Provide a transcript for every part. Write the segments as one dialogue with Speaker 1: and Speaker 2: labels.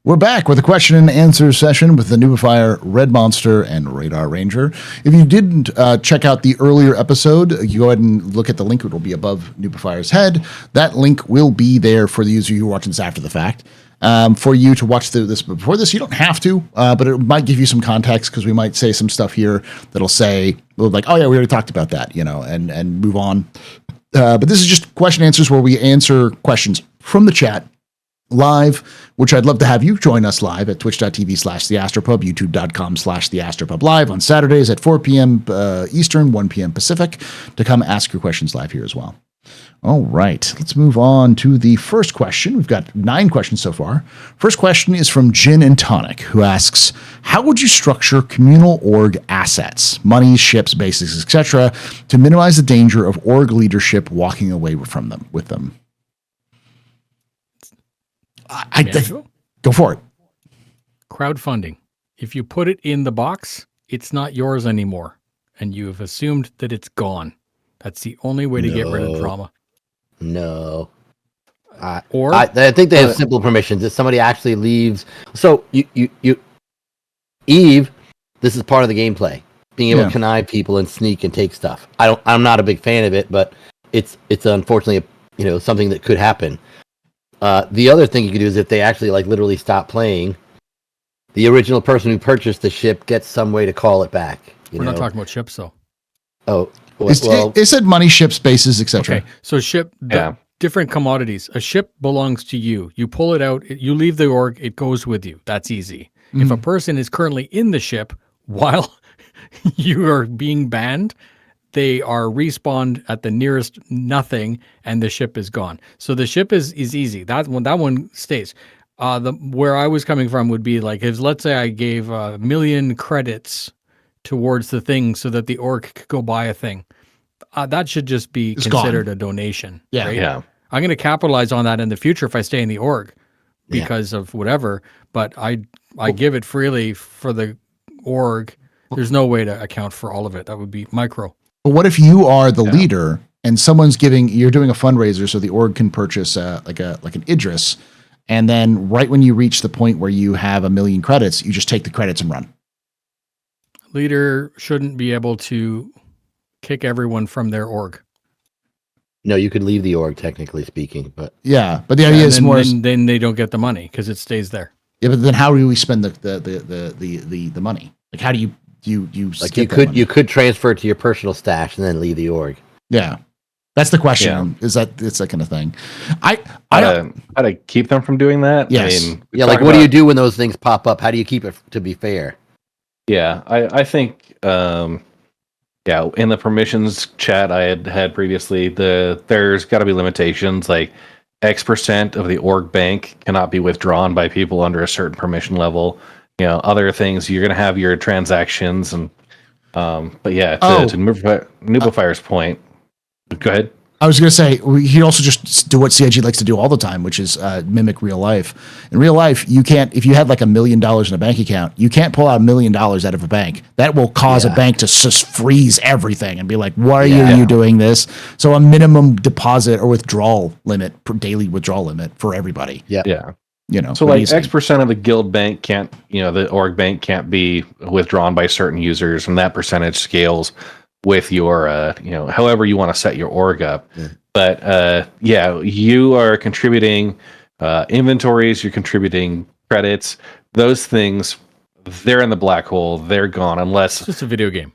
Speaker 1: We're back with a question and answer session with the Nubifier, Red Monster, and Radar Ranger. If you didn't check out the earlier episode, you go ahead and look at the link. It will be above Nubifier's head. That link will be there for the user who are watching this after the fact. For you to watch this before this, you don't have to, but it might give you some context because we might say some stuff here that'll say, like, oh yeah, we already talked about that, and move on. But this is just question and answers where we answer questions from the chat live, which I'd love to have you join us live at twitch.tv/theastropub, youtube.com/theastropubLive on Saturdays at 4 p.m. Eastern, 1 p.m. Pacific to come ask your questions live here as well. All right, let's move on to the first question. We've got 9 questions so far. First question is from Gin and Tonic, who asks, how would you structure communal org assets, money, ships, bases, etc., to minimize the danger of org leadership walking away from them with them? Go for it.
Speaker 2: Crowdfunding. If you put it in the box, it's not yours anymore, and you have assumed that it's gone. That's the only way to get rid of drama.
Speaker 3: No. I think they have simple permissions. If somebody actually leaves, so you Eve, this is part of the gameplay. Being able to connive people and sneak and take stuff. I'm not a big fan of it, but it's unfortunately something that could happen. The other thing you could do is if they actually literally stop playing, the original person who purchased the ship gets some way to call it back.
Speaker 2: We're not talking about ships, though.
Speaker 3: Oh,
Speaker 1: it said money, ships, bases, etc.
Speaker 2: Okay, so different commodities. A ship belongs to you. You pull it out. You leave the org. It goes with you. That's easy. Mm-hmm. If a person is currently in the ship while you are being banned, they are respawned at the nearest nothing, and the ship is gone. So the ship is easy. That one stays. Where I was coming from would be like, if let's say I gave 1 million credits towards the thing so that the org could go buy a thing. That should just be considered a donation.
Speaker 1: Yeah,
Speaker 2: right?
Speaker 1: yeah.
Speaker 2: I'm going to capitalize on that in the future if I stay in the org because of whatever. But I give it freely for the org. There's no way to account for all of it. That would be micro.
Speaker 1: But what if you are the leader and you're doing a fundraiser so the org can purchase like an Idris, and then right when you reach the point where you have 1 million credits, you just take the credits and run.
Speaker 2: Leader shouldn't be able to kick everyone from their org.
Speaker 3: No, you could leave the org, technically speaking, but
Speaker 1: the idea is
Speaker 2: then they don't get the money because it stays there.
Speaker 1: Yeah, but then how do we spend the money? Like, how do you
Speaker 3: you could transfer it to your personal stash and then leave the org.
Speaker 1: Yeah, that's the question. Is that it's that kind of thing?
Speaker 4: How to keep them from doing that?
Speaker 1: Yes.
Speaker 3: What do you do when those things pop up? How do you keep it to be fair?
Speaker 4: Yeah, I think, in the permissions chat I had previously, there's got to be limitations, like X% of the org bank cannot be withdrawn by people under a certain permission level. Other things, you're going to have your transactions, and to Nubifier's point, go ahead.
Speaker 1: I was going to say, he also just do what CIG likes to do all the time, which is mimic real life. In real life, you can't, if you had like $1 million in a bank account, you can't pull out $1 million out of a bank. That will cause a bank to just freeze everything and be like, why are you doing this? So a minimum deposit or withdrawal limit, daily withdrawal limit for everybody.
Speaker 3: Yeah.
Speaker 4: So like X% of the guild bank can't, the org bank can't be withdrawn by certain users, and that percentage scales with your, however you want to set your org up. Yeah. But you are contributing inventories, you're contributing credits, those things, they're in the black hole, they're gone unless...
Speaker 2: It's just a video game.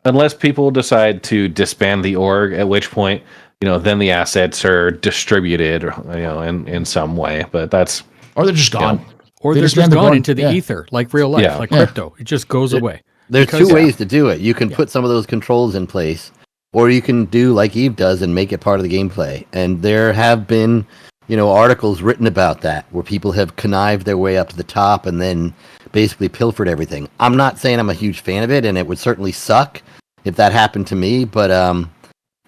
Speaker 4: Unless people decide to disband the org, at which point, then the assets are distributed, in some way, but that's...
Speaker 1: Or they're just gone.
Speaker 2: Or they're just gone into the ether, like real life, like crypto. It just goes away.
Speaker 3: There's two ways to do it. You can put some of those controls in place, or you can do like Eve does and make it part of the gameplay. And there have been, articles written about that, where people have connived their way up to the top and then basically pilfered everything. I'm not saying I'm a huge fan of it, and it would certainly suck if that happened to me. But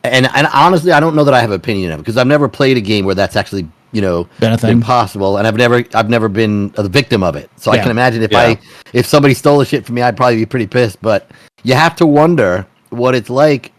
Speaker 3: and honestly, I don't know that I have an opinion of it, because I've never played a game where that's actually been possible, and I've never been the victim of it. So I can imagine if somebody stole the shit from me, I'd probably be pretty pissed. But you have to wonder what it's like.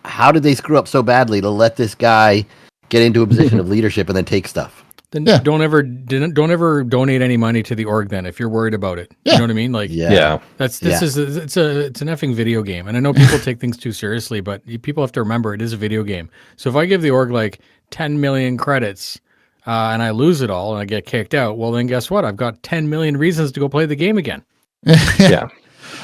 Speaker 3: How did they screw up so badly to let this guy get into a position of leadership and then take stuff?
Speaker 2: Then
Speaker 1: Yeah.
Speaker 2: don't ever donate any money to the org. Then, if you're worried about it,
Speaker 1: Yeah.
Speaker 2: you know what I mean. Like,
Speaker 3: Yeah.
Speaker 2: it's an effing video game, and I know people take things too seriously, but people have to remember it is a video game. So if I give the org like 10 million credits, and I lose it all and I get kicked out, well then guess what? I've got 10 million reasons to go play the game again.
Speaker 4: Yeah.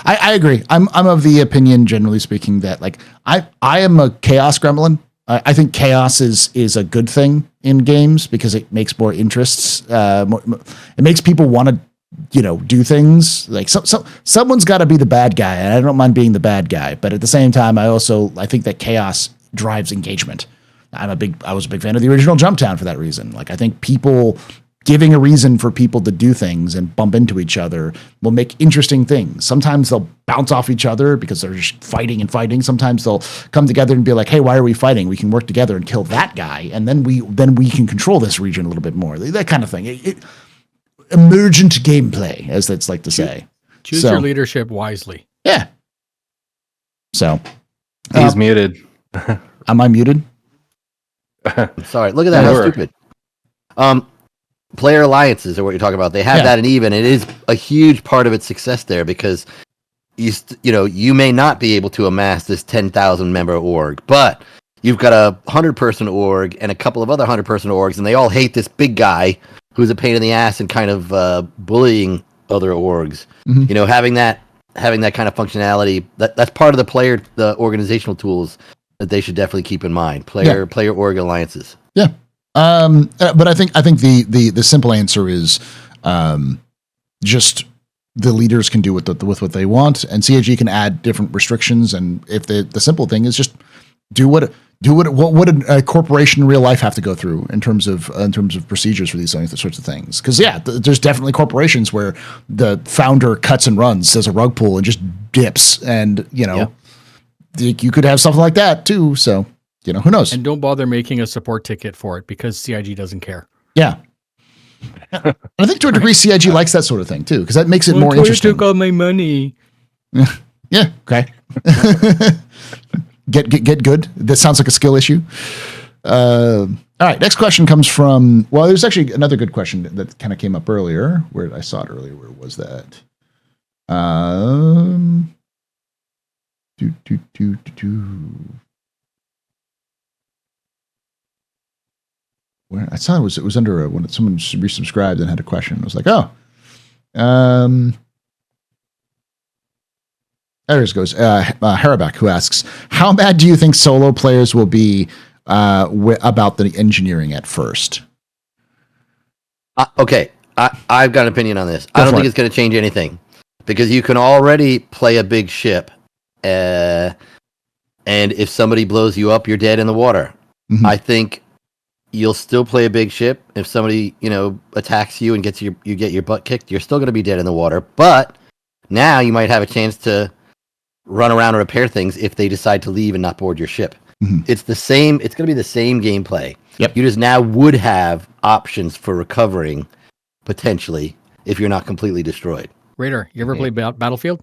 Speaker 1: I agree. I'm of the opinion, generally speaking, that like I am a chaos gremlin. I think chaos is a good thing in games because it makes more interests. It makes people want to, do things. Like someone's got to be the bad guy, and I don't mind being the bad guy. But at the same time, I think that chaos drives engagement. I was a big fan of the original Jumptown for that reason. Like I think people giving a reason for people to do things and bump into each other will make interesting things. Sometimes they'll bounce off each other because they're just fighting and fighting. Sometimes they'll come together and be like, hey, why are we fighting? We can work together and kill that guy. And then we can control this region a little bit more. That kind of thing. Emergent gameplay, as that's like to say.
Speaker 2: Choose your leadership wisely.
Speaker 1: Yeah. So.
Speaker 4: He's muted.
Speaker 1: Am I muted?
Speaker 3: Sorry. Look at that. How stupid. Player alliances are what you're talking about. They have that in EVE, and it is a huge part of its success there because you may not be able to amass this 10,000 member org, but you've got a 100-person org and a couple of other 100-person orgs, and they all hate this big guy who's a pain in the ass and kind of bullying other orgs. Mm-hmm. Having that kind of functionality, that's part of the organizational tools that they should definitely keep in mind. Player org alliances.
Speaker 1: Yeah. But I think the simple answer is just the leaders can do with what they want, and CIG can add different restrictions. And if the simple thing is just do what would a corporation in real life have to go through in terms of procedures for these sorts of things? Because there's definitely corporations where the founder cuts and runs, does a rug pull, and just dips, and you could have something like that too. So. Who knows?
Speaker 2: And don't bother making a support ticket for it because CIG doesn't care.
Speaker 1: Yeah. And I think to a degree, CIG likes that sort of thing too, because that makes it more interesting.
Speaker 2: Took all my money.
Speaker 1: Yeah. Okay. Get good. That sounds like a skill issue. All right. Next question comes from, there's actually another good question that kind of came up earlier. I saw it earlier. Where was that? Where I saw it was under when someone resubscribed and had a question. I was like, there it goes. Haraback, who asks, how bad do you think solo players will be about the engineering at first?
Speaker 3: Okay, I've got an opinion on this. I don't think it's going to change anything because you can already play a big ship, and if somebody blows you up, you're dead in the water. Mm-hmm. I think you'll still play a big ship. If somebody, attacks you and you get your butt kicked, you're still going to be dead in the water. But now you might have a chance to run around and repair things if they decide to leave and not board your ship. Mm-hmm. It's going to be the same gameplay.
Speaker 1: Yep.
Speaker 3: You just now would have options for recovering potentially if you're not completely destroyed.
Speaker 2: Radar, you ever play Battlefield?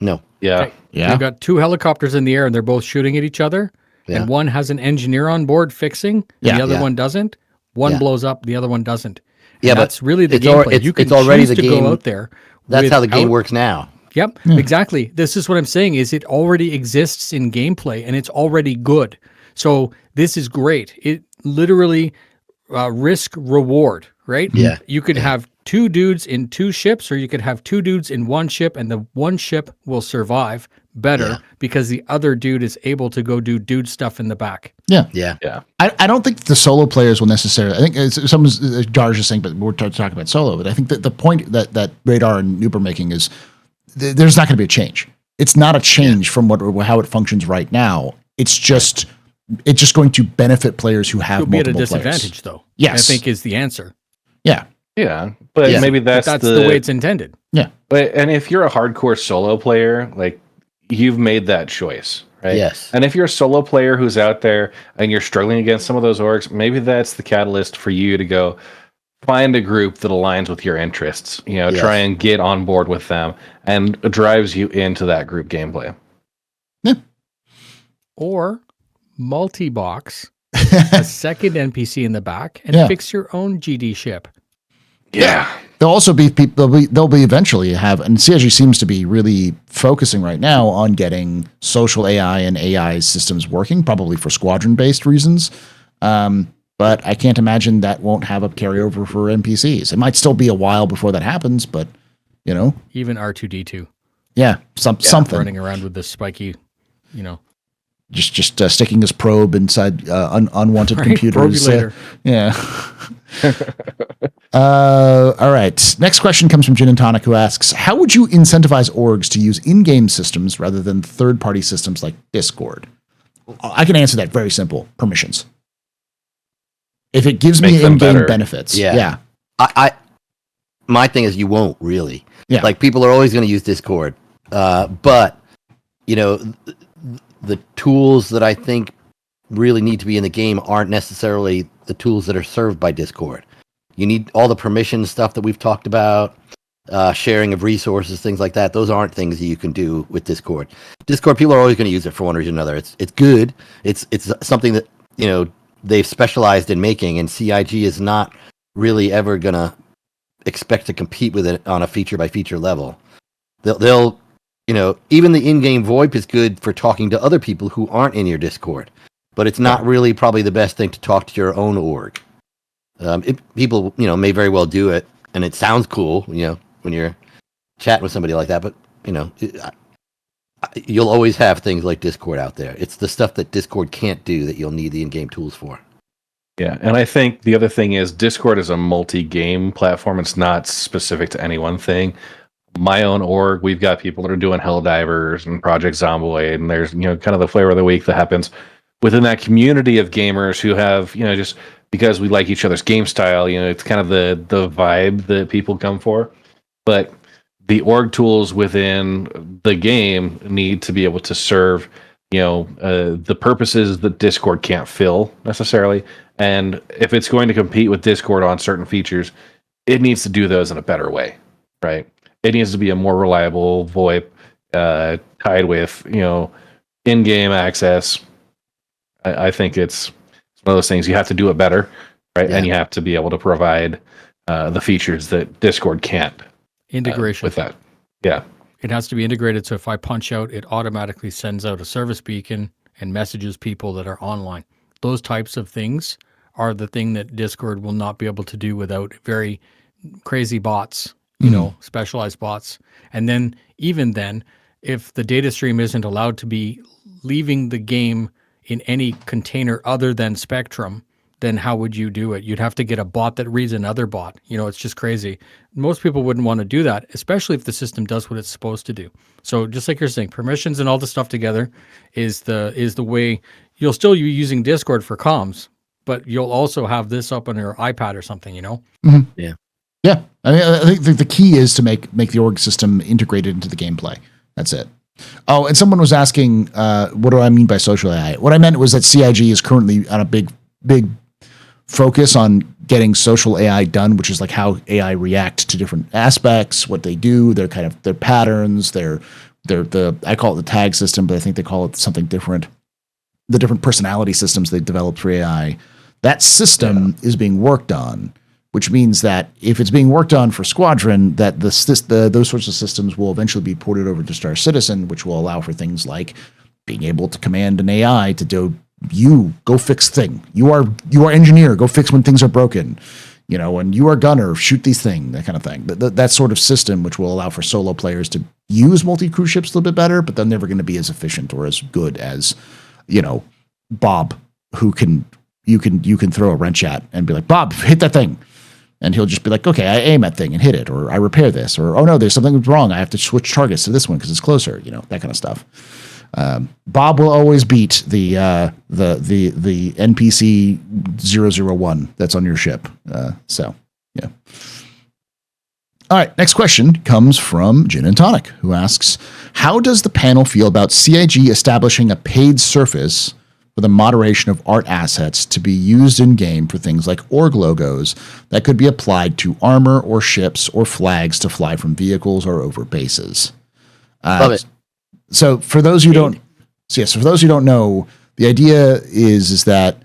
Speaker 3: No.
Speaker 4: Yeah.
Speaker 2: Okay. Yeah. You've got two helicopters in the air and they're both shooting at each other. Yeah. And one has an engineer on board fixing, and the other one doesn't. One blows up, the other one doesn't. And that's really the gameplay. You can choose to go out there.
Speaker 3: That's how the game works now.
Speaker 2: Yep, exactly. This is what I'm saying, is it already exists in gameplay, and it's already good. So this is great. It literally risk reward, right?
Speaker 3: Yeah.
Speaker 2: You could have two dudes in two ships, or you could have two dudes in one ship, and the one ship will survive better because the other dude is able to go do dude stuff in the back.
Speaker 1: Yeah. I don't think the solo players will necessarily. I think Dar's just saying, but we're talking about solo. But I think that the point that Radar and Noob are making is there's not going to be a change. It's not a change from how it functions right now. It's just going to benefit players who have multiple players.
Speaker 2: It'll be at a disadvantage, though.
Speaker 1: Yes,
Speaker 2: I think is the answer.
Speaker 1: Yeah.
Speaker 4: Yeah, but maybe that's
Speaker 2: the way it's intended.
Speaker 1: Yeah,
Speaker 4: and if you're a hardcore solo player, like, you've made that choice, right?
Speaker 3: Yes.
Speaker 4: And if you're a solo player who's out there and you're struggling against some of those orgs, maybe that's the catalyst for you to go find a group that aligns with your interests. Try and get on board with them, and drives you into that group gameplay.
Speaker 1: Yeah.
Speaker 2: Or multi-box a second NPC in the back, and fix your own GD ship.
Speaker 4: Yeah.
Speaker 1: There'll also be people. They'll be eventually have, and CIG seems to be really focusing right now on getting social AI and AI systems working, probably for squadron-based reasons. But I can't imagine that won't have a carryover for NPCs. It might still be a while before that happens, but
Speaker 2: even R2D2.
Speaker 1: Yeah, something
Speaker 2: running around with this spiky,
Speaker 1: just sticking his probe inside unwanted computers. Yeah. All right. Next question comes from Gin and Tonic, who asks, how would you incentivize orgs to use in-game systems rather than third-party systems like Discord? I can answer that very simple. Permissions. If it gives me in-game benefits. Yeah.
Speaker 3: My thing is you won't really.
Speaker 1: Yeah.
Speaker 3: Like, people are always going to use Discord. But, the tools that I think really need to be in the game aren't necessarily the tools that are served by Discord. You need all the permission stuff that we've talked about, sharing of resources, things like that. Those aren't things that you can do with Discord. Discord, people are always going to use it for one reason or another. It's good. It's something that, they've specialized in making, and CIG is not really ever going to expect to compete with it on a feature-by-feature level. They'll even the in-game VoIP is good for talking to other people who aren't in your Discord, but it's not really probably the best thing to talk to your own org. People, may very well do it, and it sounds cool, when you're chatting with somebody like that, but, you'll always have things like Discord out there. It's the stuff that Discord can't do that you'll need the in-game tools for.
Speaker 4: Yeah, and I think the other thing is Discord is a multi-game platform. It's not specific to any one thing. My own org, we've got people that are doing Helldivers and Project Zomboid, and there's, kind of the flavor of the week that happens within that community of gamers who have, just because we like each other's game style, it's kind of the vibe that people come for. But the org tools within the game need to be able to serve, the purposes that Discord can't fill necessarily. And if it's going to compete with Discord on certain features, it needs to do those in a better way, right? It needs to be a more reliable VoIP tied with, in-game access. I think it's one of those things you have to do it better, right? Yeah. And you have to be able to provide the features that Discord can't.
Speaker 2: Integration.
Speaker 4: With that. Yeah.
Speaker 2: It has to be integrated, so if I punch out, it automatically sends out a service beacon and messages people that are online. Those types of things are the thing that Discord will not be able to do without very crazy bots, specialized bots. And then, even then, if the data stream isn't allowed to be leaving the game in any container other than Spectrum, then how would you do it? You'd have to get a bot that reads another bot. It's just crazy. Most people wouldn't want to do that, especially if the system does what it's supposed to do. So just like you're saying, permissions and all the stuff together is the way. You'll still be using Discord for comms, but you'll also have this up on your iPad or something,
Speaker 1: Mm-hmm.
Speaker 3: Yeah.
Speaker 1: Yeah. I think the key is to make the org system integrated into the gameplay. That's it. Oh, and someone was asking, what do I mean by social AI? What I meant was that CIG is currently on a big focus on getting social AI done, which is like how AI reacts to different aspects, what they do, their patterns, their I call it the tag system, but I think they call it something different. The different personality systems they developed for AI. That system is being worked on, which means that if it's being worked on for Squadron, that those sorts of systems will eventually be ported over to Star Citizen, which will allow for things like being able to command an AI to do, you go fix thing. You are engineer, go fix when things are broken. And you are gunner, shoot these things, that kind of thing. That sort of system, which will allow for solo players to use multi-crew ships a little bit better, but they're never going to be as efficient or as good as, Bob, who you can throw a wrench at and be like, Bob, hit that thing. And he'll just be like, okay, I aim at thing and hit it, or I repair this, or, oh no, there's something wrong. I have to switch targets to this one because it's closer, that kind of stuff. Bob will always beat the NPC 001 that's on your ship. So, yeah. All right, next question comes from Gin and Tonic, who asks, how does the panel feel about CIG establishing a paid surface for the moderation of art assets to be used in-game for things like org logos that could be applied to armor or ships or flags to fly from vehicles or over bases?
Speaker 3: Love it.
Speaker 1: So for those who don't know, the idea is that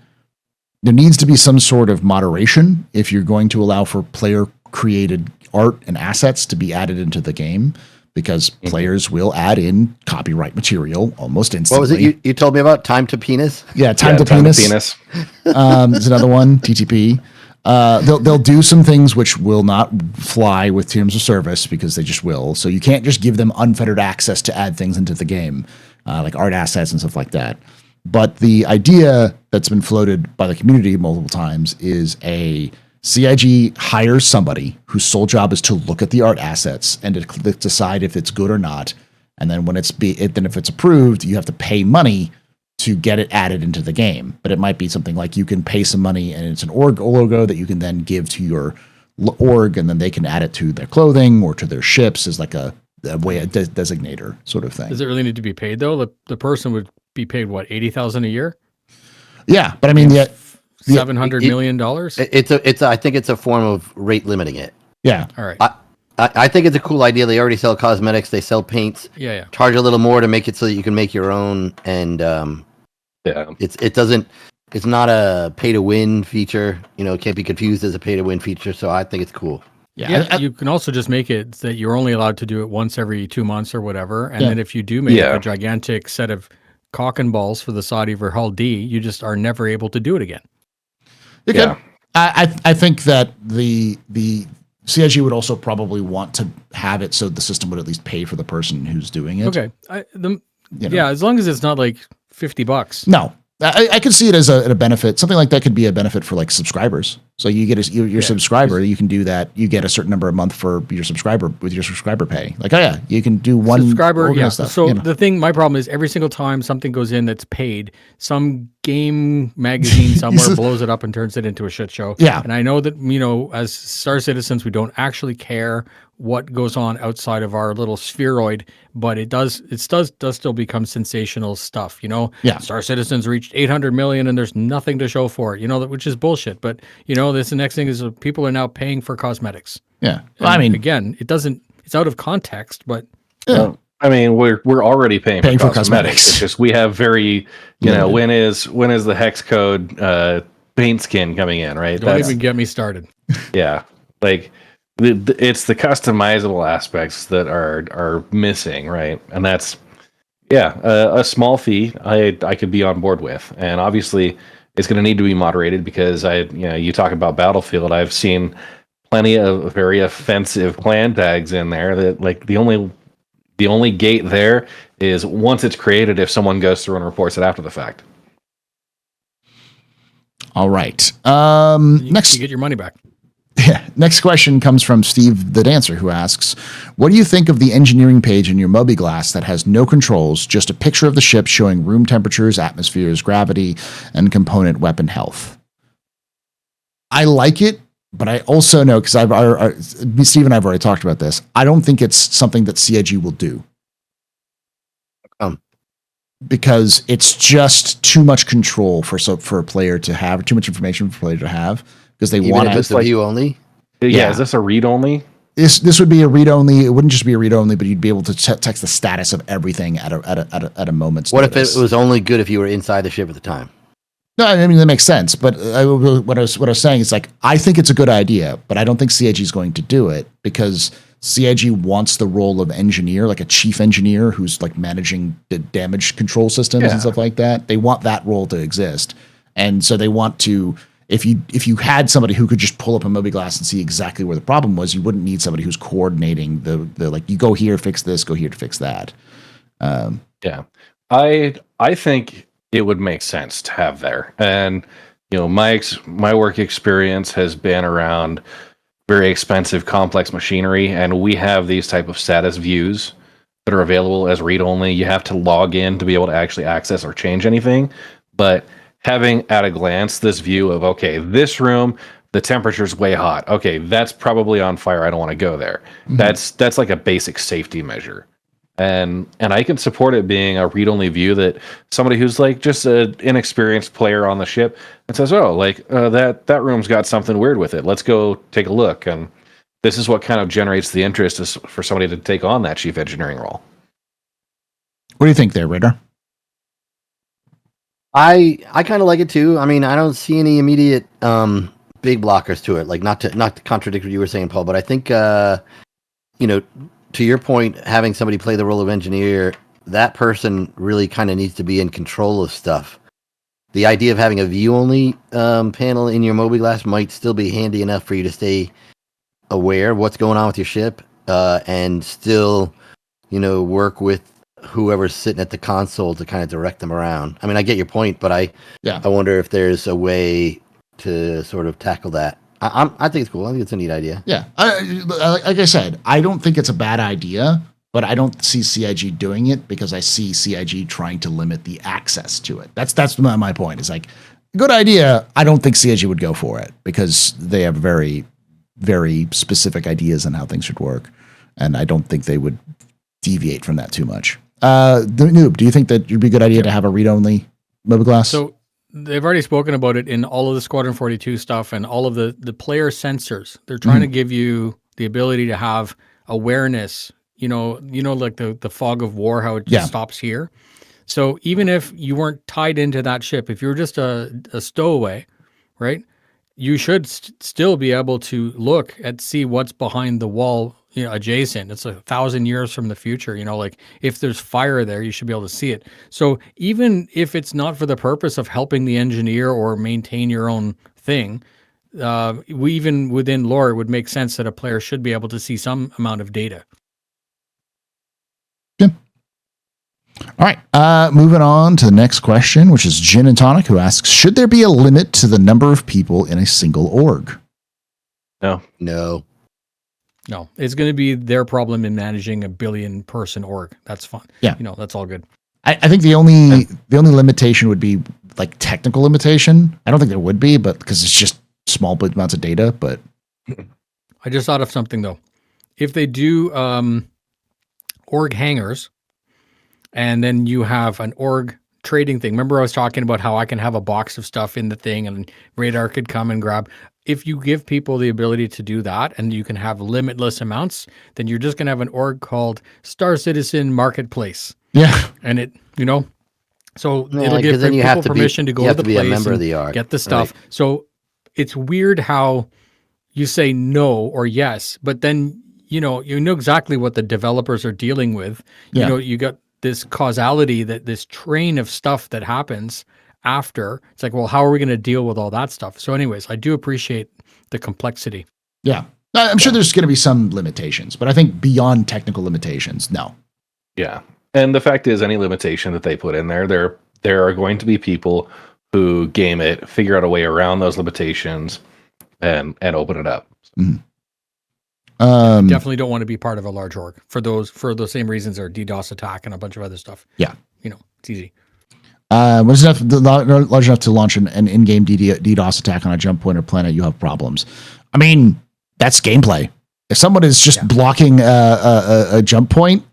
Speaker 1: there needs to be some sort of moderation if you're going to allow for player created art and assets to be added into the game, because players will add in copyright material almost instantly.
Speaker 3: What was it you told me about? Time to penis?
Speaker 1: Yeah, time to penis. There's another one, TTP. They'll do some things which will not fly with terms of service, because they just will. So you can't just give them unfettered access to add things into the game, like art assets and stuff like that. But the idea that's been floated by the community multiple times is a CIG hires somebody whose sole job is to look at the art assets and to decide if it's good or not. And then when then if it's approved, you have to pay money to get it added into the game. But it might be something like you can pay some money and it's an org logo that you can then give to your org, and then they can add it to their clothing or to their ships as like a designator sort of thing.
Speaker 2: Does it really need to be paid though? The person would be paid what, $80,000 a year?
Speaker 1: Yeah, but I mean,
Speaker 2: $700 million.
Speaker 3: I think it's a form of rate limiting it.
Speaker 1: Yeah.
Speaker 2: All right.
Speaker 3: I think it's a cool idea. They already sell cosmetics. They sell paints.
Speaker 2: Yeah.
Speaker 3: Charge a little more to make it so that you can make your own. And it's not a pay to win feature. It can't be confused as a pay to win feature. So I think it's cool.
Speaker 2: Yeah, you can also just make it that you're only allowed to do it once every 2 months or whatever. And then if you do make a gigantic set of cock and balls for the Saudi for Hull D, you just are never able to do it again.
Speaker 1: I think that the CIG would also probably want to have it so the system would at least pay for the person who's doing it.
Speaker 2: Okay. As long as it's not like $50.
Speaker 1: No, I could see it as a benefit. Something like that could be a benefit for like subscribers. So you get your subscriber, you can do that. You get a certain number a month for your subscriber with your subscriber pay. Like, you can do one
Speaker 2: subscriber. Yeah.
Speaker 1: Stuff,
Speaker 2: so my problem is every single time something goes in that's paid, some game magazine somewhere blows it up and turns it into a shit show.
Speaker 1: Yeah.
Speaker 2: And I know that, as Star Citizens, we don't actually care what goes on outside of our little spheroid, but it does still become sensational stuff. Star Citizens reached 800 million and there's nothing to show for it, which is bullshit. But, this the next thing is people are now paying for cosmetics.
Speaker 1: Yeah.
Speaker 2: Well, I mean, again, it's out of context, but.
Speaker 1: Yeah.
Speaker 4: I mean, we're already paying for cosmetics. It's just we have very, when is the hex code paint skin coming in, right?
Speaker 2: Don't even get me started.
Speaker 4: Yeah, like it's the customizable aspects that are missing, right? And that's a small fee I could be on board with, and obviously it's going to need to be moderated because you talk about Battlefield. I've seen plenty of very offensive clan tags in there that like the only gate there is once it's created if someone goes through and reports it after the fact.
Speaker 1: All right.
Speaker 2: You get your money back.
Speaker 1: Yeah. Next question comes from Steve the Dancer, who asks, what do you think of the engineering page in your Moby-Glass that has no controls, just a picture of the ship showing room temperatures, atmospheres, gravity, and component weapon health? I like it, but I also know, because Steve and I have already talked about this, I don't think it's something that CIG will do. Because it's just too much control for a player to have, too much information for a player to have, because they want
Speaker 3: to. Is this a view only?
Speaker 4: Yeah, is this a read only?
Speaker 1: This would be a read only. It wouldn't just be a read only, but you'd be able to text the status of everything at a moment's
Speaker 3: What
Speaker 1: notice.
Speaker 3: if it was only good if you were inside the ship at the time?
Speaker 1: No, I mean that makes sense. But what I was saying is like I think it's a good idea, but I don't think CIG is going to do it because CIG wants the role of engineer, like a chief engineer who's like managing the damage control systems and stuff like that. They want that role to exist, and so they want to. If you had somebody who could just pull up a Moby-Glass and see exactly where the problem was, you wouldn't need somebody who's coordinating the like you go here, fix this, go here to fix that.
Speaker 4: I think it would make sense to have there, and my work experience has been around very expensive, complex machinery, and we have these type of status views that are available as read only. You have to log in to be able to actually access or change anything, but having at a glance this view of, okay, this room, the temperature's way hot. Okay, that's probably on fire. I don't want to go there. Mm-hmm. That's like a basic safety measure. And I can support it being a read-only view that somebody who's like just an inexperienced player on the ship and says, oh, like that room's got something weird with it. Let's go take a look. And this is what kind of generates the interest is for somebody to take on that chief engineering role.
Speaker 1: What do you think there, Radar?
Speaker 3: I kind of like it too. I mean, I don't see any immediate big blockers to it. Like not to contradict what you were saying, Paul, but I think to your point, having somebody play the role of engineer, that person really kind of needs to be in control of stuff. The idea of having a view-only panel in your mobiGlas might still be handy enough for you to stay aware of what's going on with your ship and still, work with whoever's sitting at the console to kind of direct them around. I mean, I get your point, but I wonder if there's a way to sort of tackle that. I think it's cool. I think it's a neat idea.
Speaker 1: Yeah. Like I said, I don't think it's a bad idea, but I don't see CIG doing it because I see CIG trying to limit the access to it. That's my point. It's like, good idea. I don't think CIG would go for it because they have very, very specific ideas on how things should work. And I don't think they would deviate from that too much. The Noob, do you think that it'd be a good idea to have a read-only mobiGlas?
Speaker 2: So they've already spoken about it in all of the Squadron 42 stuff and all of the player sensors. They're trying to give you the ability to have awareness, like the fog of war, how it just stops here. So even if you weren't tied into that ship, if you were just a stowaway, right, you should still be able to look and see what's behind the wall, adjacent. It's 1,000 years from the future. Like if there's fire there, you should be able to see it. So even if it's not for the purpose of helping the engineer or maintain your own thing, even within lore, it would make sense that a player should be able to see some amount of data.
Speaker 1: Yeah. All right. Moving on to the next question, which is Gin and Tonic, who asks, should there be a limit to the number of people in a single org?
Speaker 3: No.
Speaker 2: No, it's going to be their problem in managing a 1 billion person org. That's fine.
Speaker 1: Yeah.
Speaker 2: That's all good.
Speaker 1: I think the only limitation would be like technical limitation. I don't think there would be, but because it's just small amounts of data, but.
Speaker 2: I just thought of something though. If they do org hangars and then you have an org trading thing. Remember I was talking about how I can have a box of stuff in the thing and radar could come and grab. If you give people the ability to do that and you can have limitless amounts, then you're just going to have an org called Star Citizen Marketplace.
Speaker 1: Yeah.
Speaker 2: And so it'll give people permission to go to the place and get the stuff. Right. So it's weird how you say no or yes, but then, you know exactly what the developers are dealing with.
Speaker 1: Yeah.
Speaker 2: You got this causality, that this train of stuff that happens after. It's like, well, how are we going to deal with all that stuff? So anyways, I do appreciate the complexity.
Speaker 1: Yeah. I'm sure there's going to be some limitations, but I think beyond technical limitations, no.
Speaker 4: Yeah. And the fact is, any limitation that they put in there are going to be people who game it, figure out a way around those limitations, and open it up.
Speaker 1: Mm-hmm.
Speaker 2: Definitely don't want to be part of a large org for those same reasons, or DDoS attack and a bunch of other stuff.
Speaker 1: Yeah.
Speaker 2: It's easy.
Speaker 1: When it's large enough to launch an in-game DDoS attack on a jump point or planet, you have problems. I mean, that's gameplay. If someone is just blocking a jump point,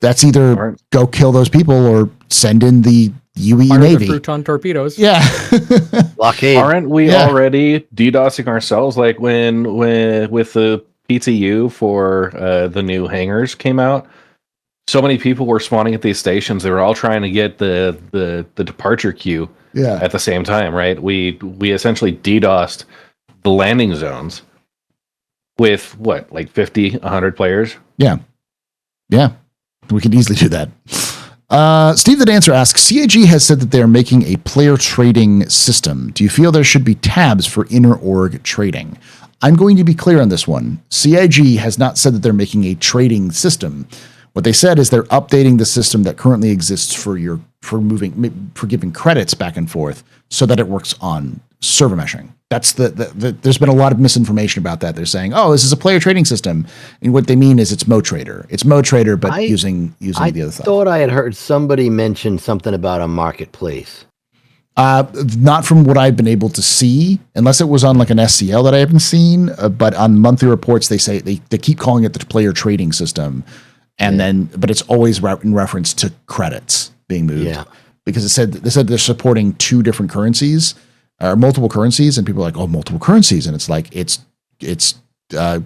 Speaker 1: that's either go kill those people or send in the UE Navy.
Speaker 2: The Fruton torpedoes.
Speaker 1: Yeah.
Speaker 3: Blockade.
Speaker 4: Aren't we already DDoSing ourselves? Like when with the PTU for the new hangars came out, so many people were spawning at these stations. They were all trying to get the departure queue at the same time, right? We essentially DDoSed the landing zones with what, like 50, 100 players?
Speaker 1: Yeah. Yeah. We can easily do that. Steve the Dancer asks, CIG has said that they are making a player trading system. Do you feel there should be tabs for inter-org trading? I'm going to be clear on this one. CIG has not said that they're making a trading system. What they said is they're updating the system that currently exists for giving credits back and forth so that it works on server meshing. That's there's been a lot of misinformation about that. They're saying, oh, this is a player trading system. And what they mean is it's MoTrader. It's MoTrader, but using the other stuff.
Speaker 3: I thought I had heard somebody mention something about a marketplace.
Speaker 1: Not from what I've been able to see, unless it was on like an SCL that I haven't seen. But on monthly reports, they say they keep calling it the player trading system. And but it's always in reference to credits being moved. Yeah. Because they said they're supporting two different currencies. Or multiple currencies, and people are like, oh, multiple currencies, and it's like it's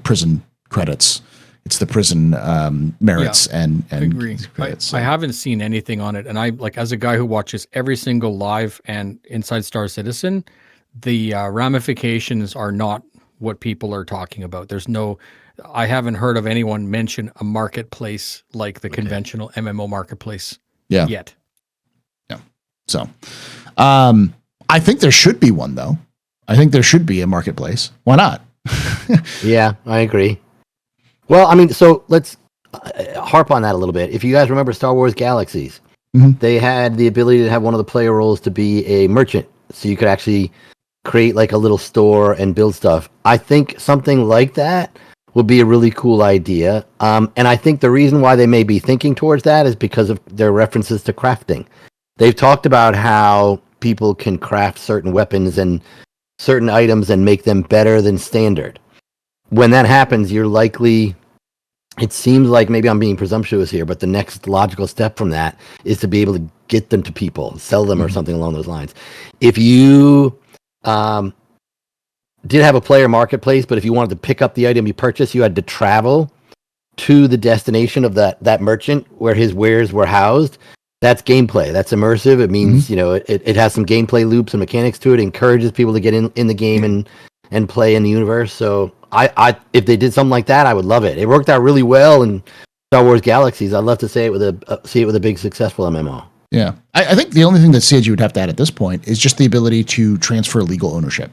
Speaker 1: prison credits, it's the prison merits and
Speaker 2: agree.
Speaker 1: credits. So.
Speaker 2: I haven't seen anything on it, and I like as a guy who watches every single live and Inside Star Citizen, the ramifications are not what people are talking about. I haven't heard of anyone mention a marketplace like the conventional MMO marketplace yet.
Speaker 1: Yeah. So, I think there should be one though. I think there should be a marketplace. Why not?
Speaker 3: Yeah, I agree. Well, I mean, so let's harp on that a little bit. If you guys remember Star Wars Galaxies, they had the ability to have one of the player roles to be a merchant. So you could actually create like a little store and build stuff. I think something like that would be a really cool idea. And I think the reason why they may be thinking towards that is because of their references to crafting. They've talked about how people can craft certain weapons and certain items and make them better than standard. When that happens, you're likely, it seems like maybe I'm being presumptuous here, but the next logical step from that is to be able to get them to people, sell them or something along those lines. If you did have a player marketplace, but if you wanted to pick up the item you purchased, you had to travel to the destination of that merchant where his wares were housed. That's gameplay. That's immersive. It means, it has some gameplay loops and mechanics to it. It encourages people to get in the game and play in the universe. So I if they did something like that, I would love it. It worked out really well in Star Wars Galaxies. I'd love to see it with a big successful MMO.
Speaker 1: Yeah. I think the only thing that CIG would have to add at this point is just the ability to transfer legal ownership.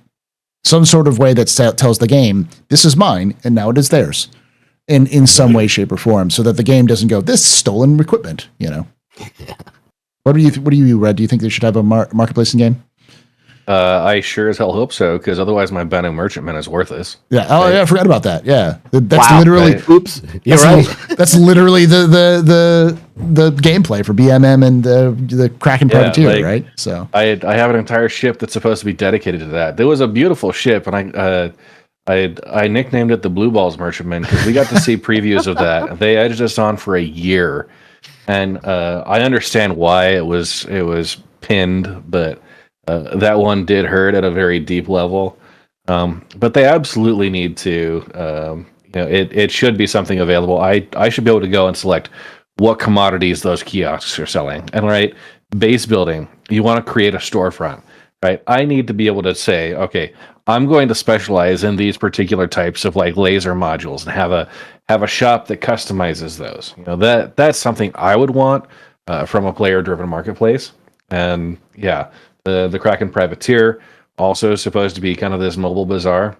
Speaker 1: Some sort of way that tells the game, this is mine, and now it is theirs. In some way, shape, or form, so that the game doesn't go, this stolen equipment, Yeah. What do you Red? Do you think they should have a marketplace in game?
Speaker 4: I sure as hell hope so, because otherwise my Banu Merchantman is worthless.
Speaker 1: Yeah. Oh,
Speaker 4: right?
Speaker 1: yeah. I forgot about that. Yeah. That's
Speaker 3: wow,
Speaker 1: literally.
Speaker 3: Right. Oops. You're right.
Speaker 1: That's literally the gameplay for BMM and the Kraken Privateer, right? So
Speaker 4: I have an entire ship that's supposed to be dedicated to that. There was a beautiful ship, and I nicknamed it the Blue Balls Merchantman because we got to see previews of that. They edged us on for a year, and I understand why it was pinned, but. That one did hurt at a very deep level, but they absolutely need to. It should be something available. I should be able to go and select what commodities those kiosks are selling. And right, base building, you want to create a storefront, right? I need to be able to say, okay, I'm going to specialize in these particular types of like laser modules and have a shop that customizes those. That's something I would want from a player-driven marketplace. And yeah. The Kraken Privateer also is supposed to be kind of this mobile bazaar.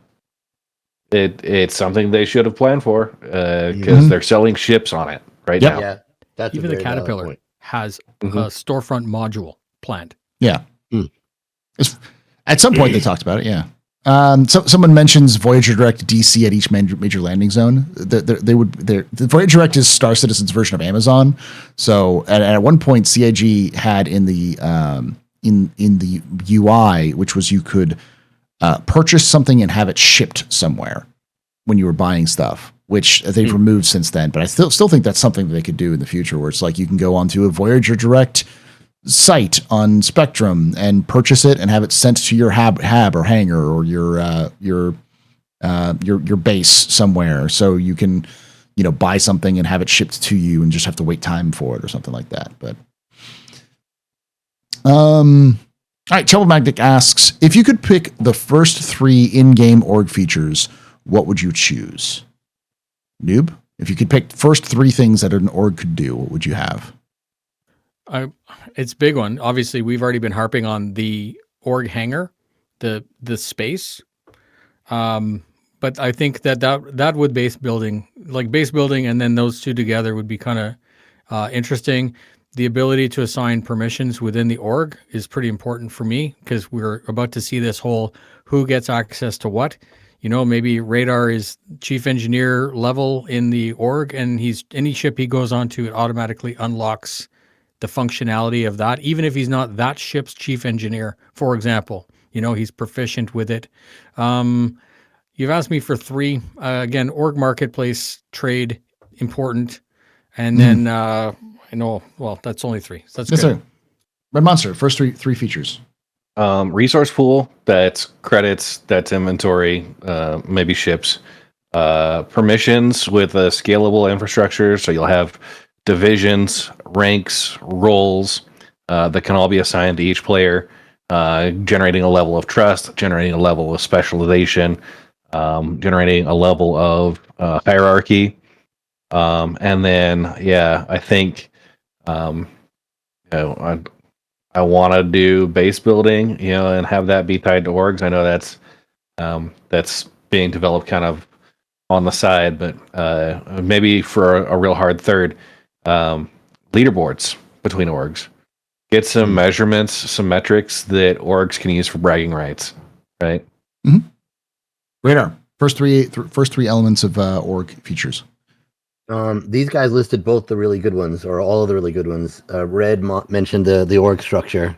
Speaker 4: It's something they should have planned for because they're selling ships on it now.
Speaker 3: Yeah, that's
Speaker 2: even the Caterpillar has a storefront module planned.
Speaker 1: Yeah, at some point they talked about it. Yeah, so someone mentions Voyager Direct DC at each major landing zone. The Voyager Direct is Star Citizen's version of Amazon. So at one point, CIG had in the in the UI, which was you could purchase something and have it shipped somewhere when you were buying stuff, which they've removed since then. But I still think that's something that they could do in the future, where it's like you can go onto a Voyager Direct site on Spectrum and purchase it and have it sent to your hab or hangar or your base somewhere, so you can buy something and have it shipped to you and just have to wait time for it or something like that. But all right, Trouble Magnetic asks, if you could pick the first 3 in-game org features, what would you choose? Noob, if you could pick first 3 things that an org could do, what would you have?
Speaker 2: It's a big one. Obviously, we've already been harping on the org hangar, the space. But I think that would base building, and then those two together would be kind of interesting. The ability to assign permissions within the org is pretty important for me because we're about to see this whole who gets access to what. Maybe Radar is chief engineer level in the org, and any ship he goes onto, it automatically unlocks the functionality of that, even if he's not that ship's chief engineer, for example. He's proficient with it. You've asked me for 3. Again, org marketplace, trade, important. And then I know, well, that's only 3. So that's good. Sir.
Speaker 1: Red Monster, first three features.
Speaker 4: Resource pool, that's credits, that's inventory, maybe ships. permissions with a scalable infrastructure. So you'll have divisions, ranks, roles that can all be assigned to each player, generating a level of trust, generating a level of specialization, generating a level of hierarchy. And then, yeah, I think, I want to do base building, and have that be tied to orgs. I know that's being developed kind of on the side, but maybe for a real hard third, leaderboards between orgs. Get some measurements, some metrics that orgs can use for bragging rights, right?
Speaker 1: Mm-hmm. Radar. First three elements of org features.
Speaker 3: These guys listed both the really good ones, or all of the really good ones. Red mentioned the org structure.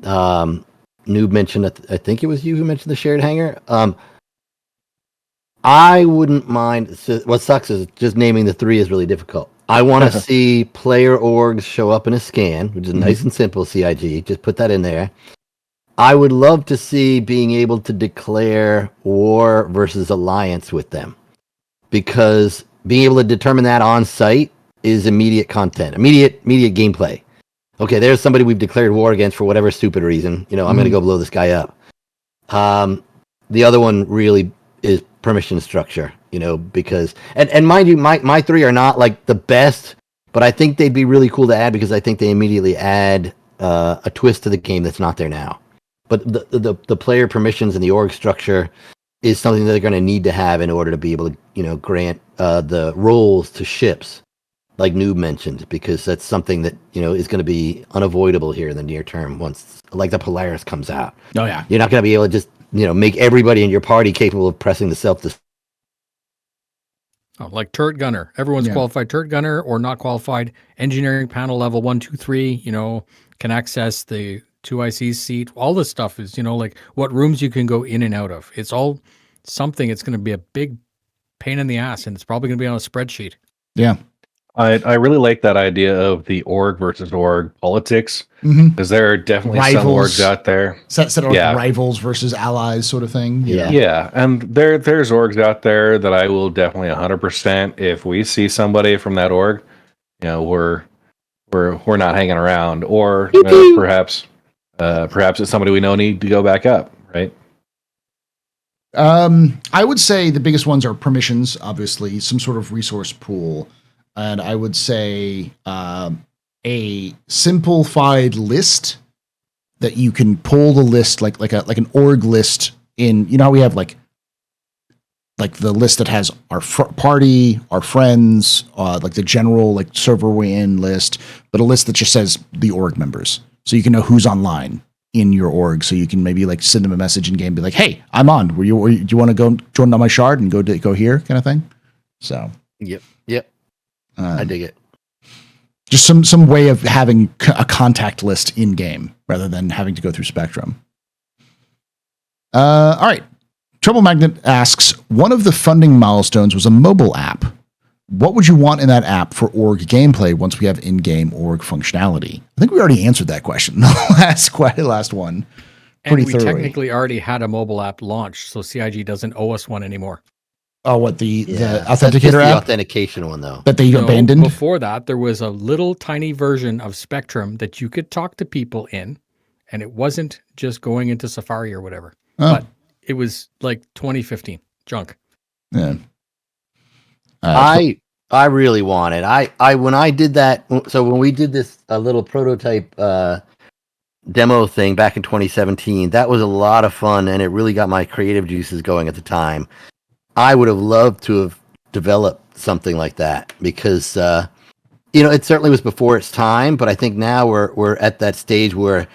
Speaker 3: Noob mentioned, I think it was you who mentioned the shared hangar. I wouldn't mind. What sucks is just naming the three is really difficult. I want to see player orgs show up in a scan, which is nice and simple, CIG. Just put that in there. I would love to see being able to declare war versus alliance with them, because being able to determine that on site is immediate content, immediate gameplay. Okay, there's somebody we've declared war against for whatever stupid reason. I'm going to go blow this guy up. The other one really is permission structure, because and mind you, my three are not like the best, but I think they'd be really cool to add because I think they immediately add a twist to the game that's not there now. But the player permissions and the org structure is something that they're going to need to have in order to be able to, grant the roles to ships, like Noob mentioned, because that's something that, is going to be unavoidable here in the near term once, like, the Polaris comes out.
Speaker 1: Oh, yeah.
Speaker 3: You're not going to be able to just, make everybody in your party capable of pressing the self-destruct.
Speaker 2: Oh, like turret gunner. Everyone's qualified turret gunner or not qualified. Engineering panel level 1, 2, 3, can access the 2IC seat. All this stuff is, like what rooms you can go in and out of. It's all something. It's going to be a big pain in the ass, and it's probably going to be on a spreadsheet.
Speaker 1: Yeah.
Speaker 4: I really like that idea of the org versus org politics, because there are definitely some orgs out there.
Speaker 1: Set of like rivals versus allies sort of thing.
Speaker 4: Yeah, and there's orgs out there that I will definitely 100%. If we see somebody from that org, we're not hanging around, or perhaps it's somebody we know need to go back up, right?
Speaker 1: I would say the biggest ones are permissions, obviously, some sort of resource pool. And I would say a simplified list that you can pull the list like an org list in. How we have like the list that has our party, our friends, like the general like server we're in list, but a list that just says the org members, so you can know who's online in your org. So you can maybe like send them a message in game, be like, "Hey, I'm on. Do you want to go join on my shard and go here?" kind of thing. So
Speaker 3: Yep. I dig it.
Speaker 1: Just some way of having a contact list in game rather than having to go through Spectrum. All right. Trouble Magnet asks, one of the funding milestones was a mobile app. What would you want in that app for org gameplay once we have in-game org functionality? I think we already answered that question in the last one.
Speaker 2: And we technically already had a mobile app launched, so CIG doesn't owe us one anymore.
Speaker 1: Oh, what the authenticator app?
Speaker 3: The authentication one, though.
Speaker 1: That they abandoned?
Speaker 2: Before that, there was a little tiny version of Spectrum that you could talk to people in, and it wasn't just going into Safari or whatever. Oh. But it was like 2015 junk.
Speaker 1: Yeah.
Speaker 3: I really want it. I when I did that, so when we did this little prototype demo thing back in 2017, that was a lot of fun, and it really got my creative juices going at the time. I would have loved to have developed something like that because, it certainly was before its time, but I think now we're at that stage where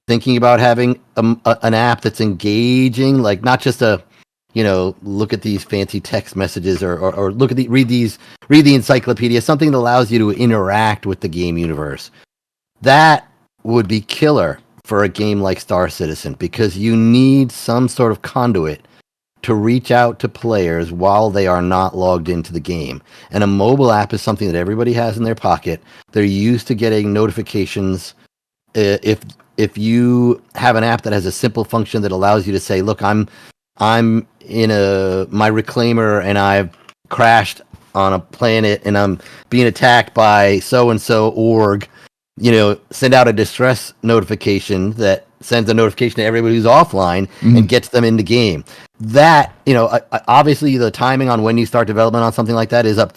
Speaker 3: thinking about having an app that's engaging, like not just look at these fancy text messages or look at read the encyclopedia, something that allows you to interact with the game universe. That would be killer for a game like Star Citizen, because you need some sort of conduit to reach out to players while they are not logged into the game. And a mobile app is something that everybody has in their pocket. They're used to getting notifications. If you have an app that has a simple function that allows you to say, look, I'm I'm in my reclaimer and I've crashed on a planet and I'm being attacked by so and so org, send out a distress notification that sends a notification to everybody who's offline and gets them into game. That, obviously the timing on when you start development on something like that is up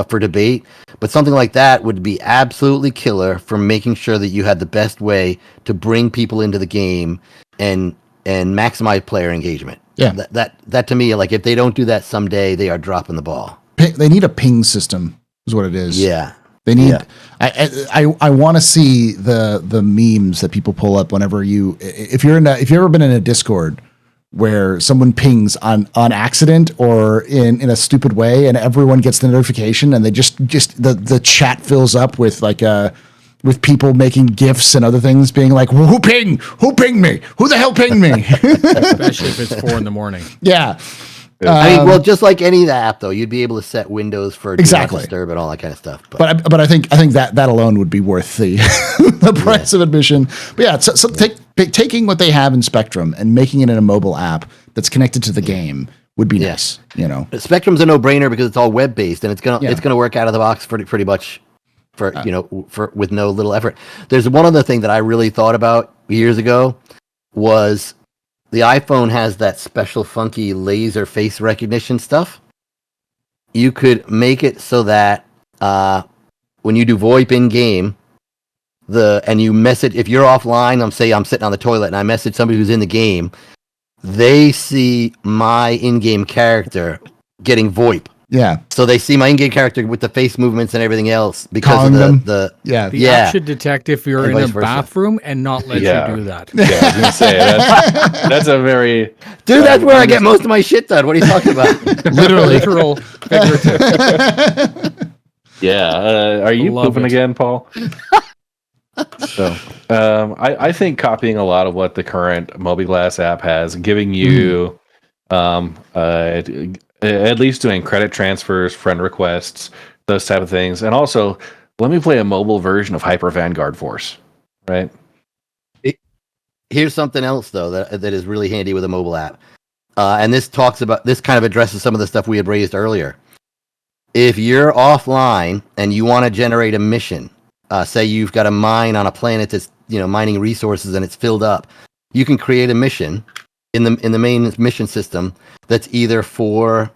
Speaker 3: for debate, but something like that would be absolutely killer for making sure that you had the best way to bring people into the game and maximize player engagement.
Speaker 1: Yeah.
Speaker 3: That to me, like if they don't do that someday, they are dropping the ball.
Speaker 1: They need a ping system is what it is.
Speaker 3: Yeah.
Speaker 1: They need. Yeah. I want to see the memes that people pull up whenever if you've ever been in a Discord where someone pings on accident or in a stupid way and everyone gets the notification and they just the chat fills up with with people making GIFs and other things being like, well, who pinged me? Who the hell pinged me?
Speaker 2: Especially if it's 4 a.m.
Speaker 1: Yeah.
Speaker 3: I mean, well, just like any app, though, you'd be able to set windows for do not
Speaker 1: exactly
Speaker 3: disturb and all that kind of stuff.
Speaker 1: But I think that alone would be worth the price of admission. But yeah, so taking what they have in Spectrum and making it in a mobile app that's connected to the game would be nice.
Speaker 3: Spectrum's a no-brainer because it's all web-based and it's gonna work out of the box pretty much for with no little effort. There's one other thing that I really thought about years ago was. The iPhone has that special funky laser face recognition stuff. You could make it so that when you do VoIP in game, and you message if you're offline, I'm sitting on the toilet and I message somebody who's in the game, they see my in-game character getting VoIP.
Speaker 1: Yeah.
Speaker 3: So they see my in-game character with the face movements and everything else because
Speaker 1: calling
Speaker 3: of
Speaker 1: the
Speaker 2: app should detect if you're
Speaker 3: and
Speaker 2: in a
Speaker 3: vice versa.
Speaker 2: bathroom and not let you do that.
Speaker 4: Yeah, I was gonna say that's a very
Speaker 3: that's where I get most of my shit done. What are you talking about?
Speaker 2: Literal, figurative.
Speaker 4: Yeah. Are you
Speaker 2: Love
Speaker 4: pooping
Speaker 2: it.
Speaker 4: again, Paul? So, I think copying a lot of what the current Mobiglass app has, giving you, at least doing credit transfers, friend requests, those type of things, and also let me play a mobile version of Hyper Vanguard Force, right?
Speaker 3: Here's something else though that is really handy with a mobile app, and this kind of addresses some of the stuff we had raised earlier. If you're offline and you want to generate a mission, say you've got a mine on a planet that's mining resources and it's filled up, you can create a mission in the main mission system that's either for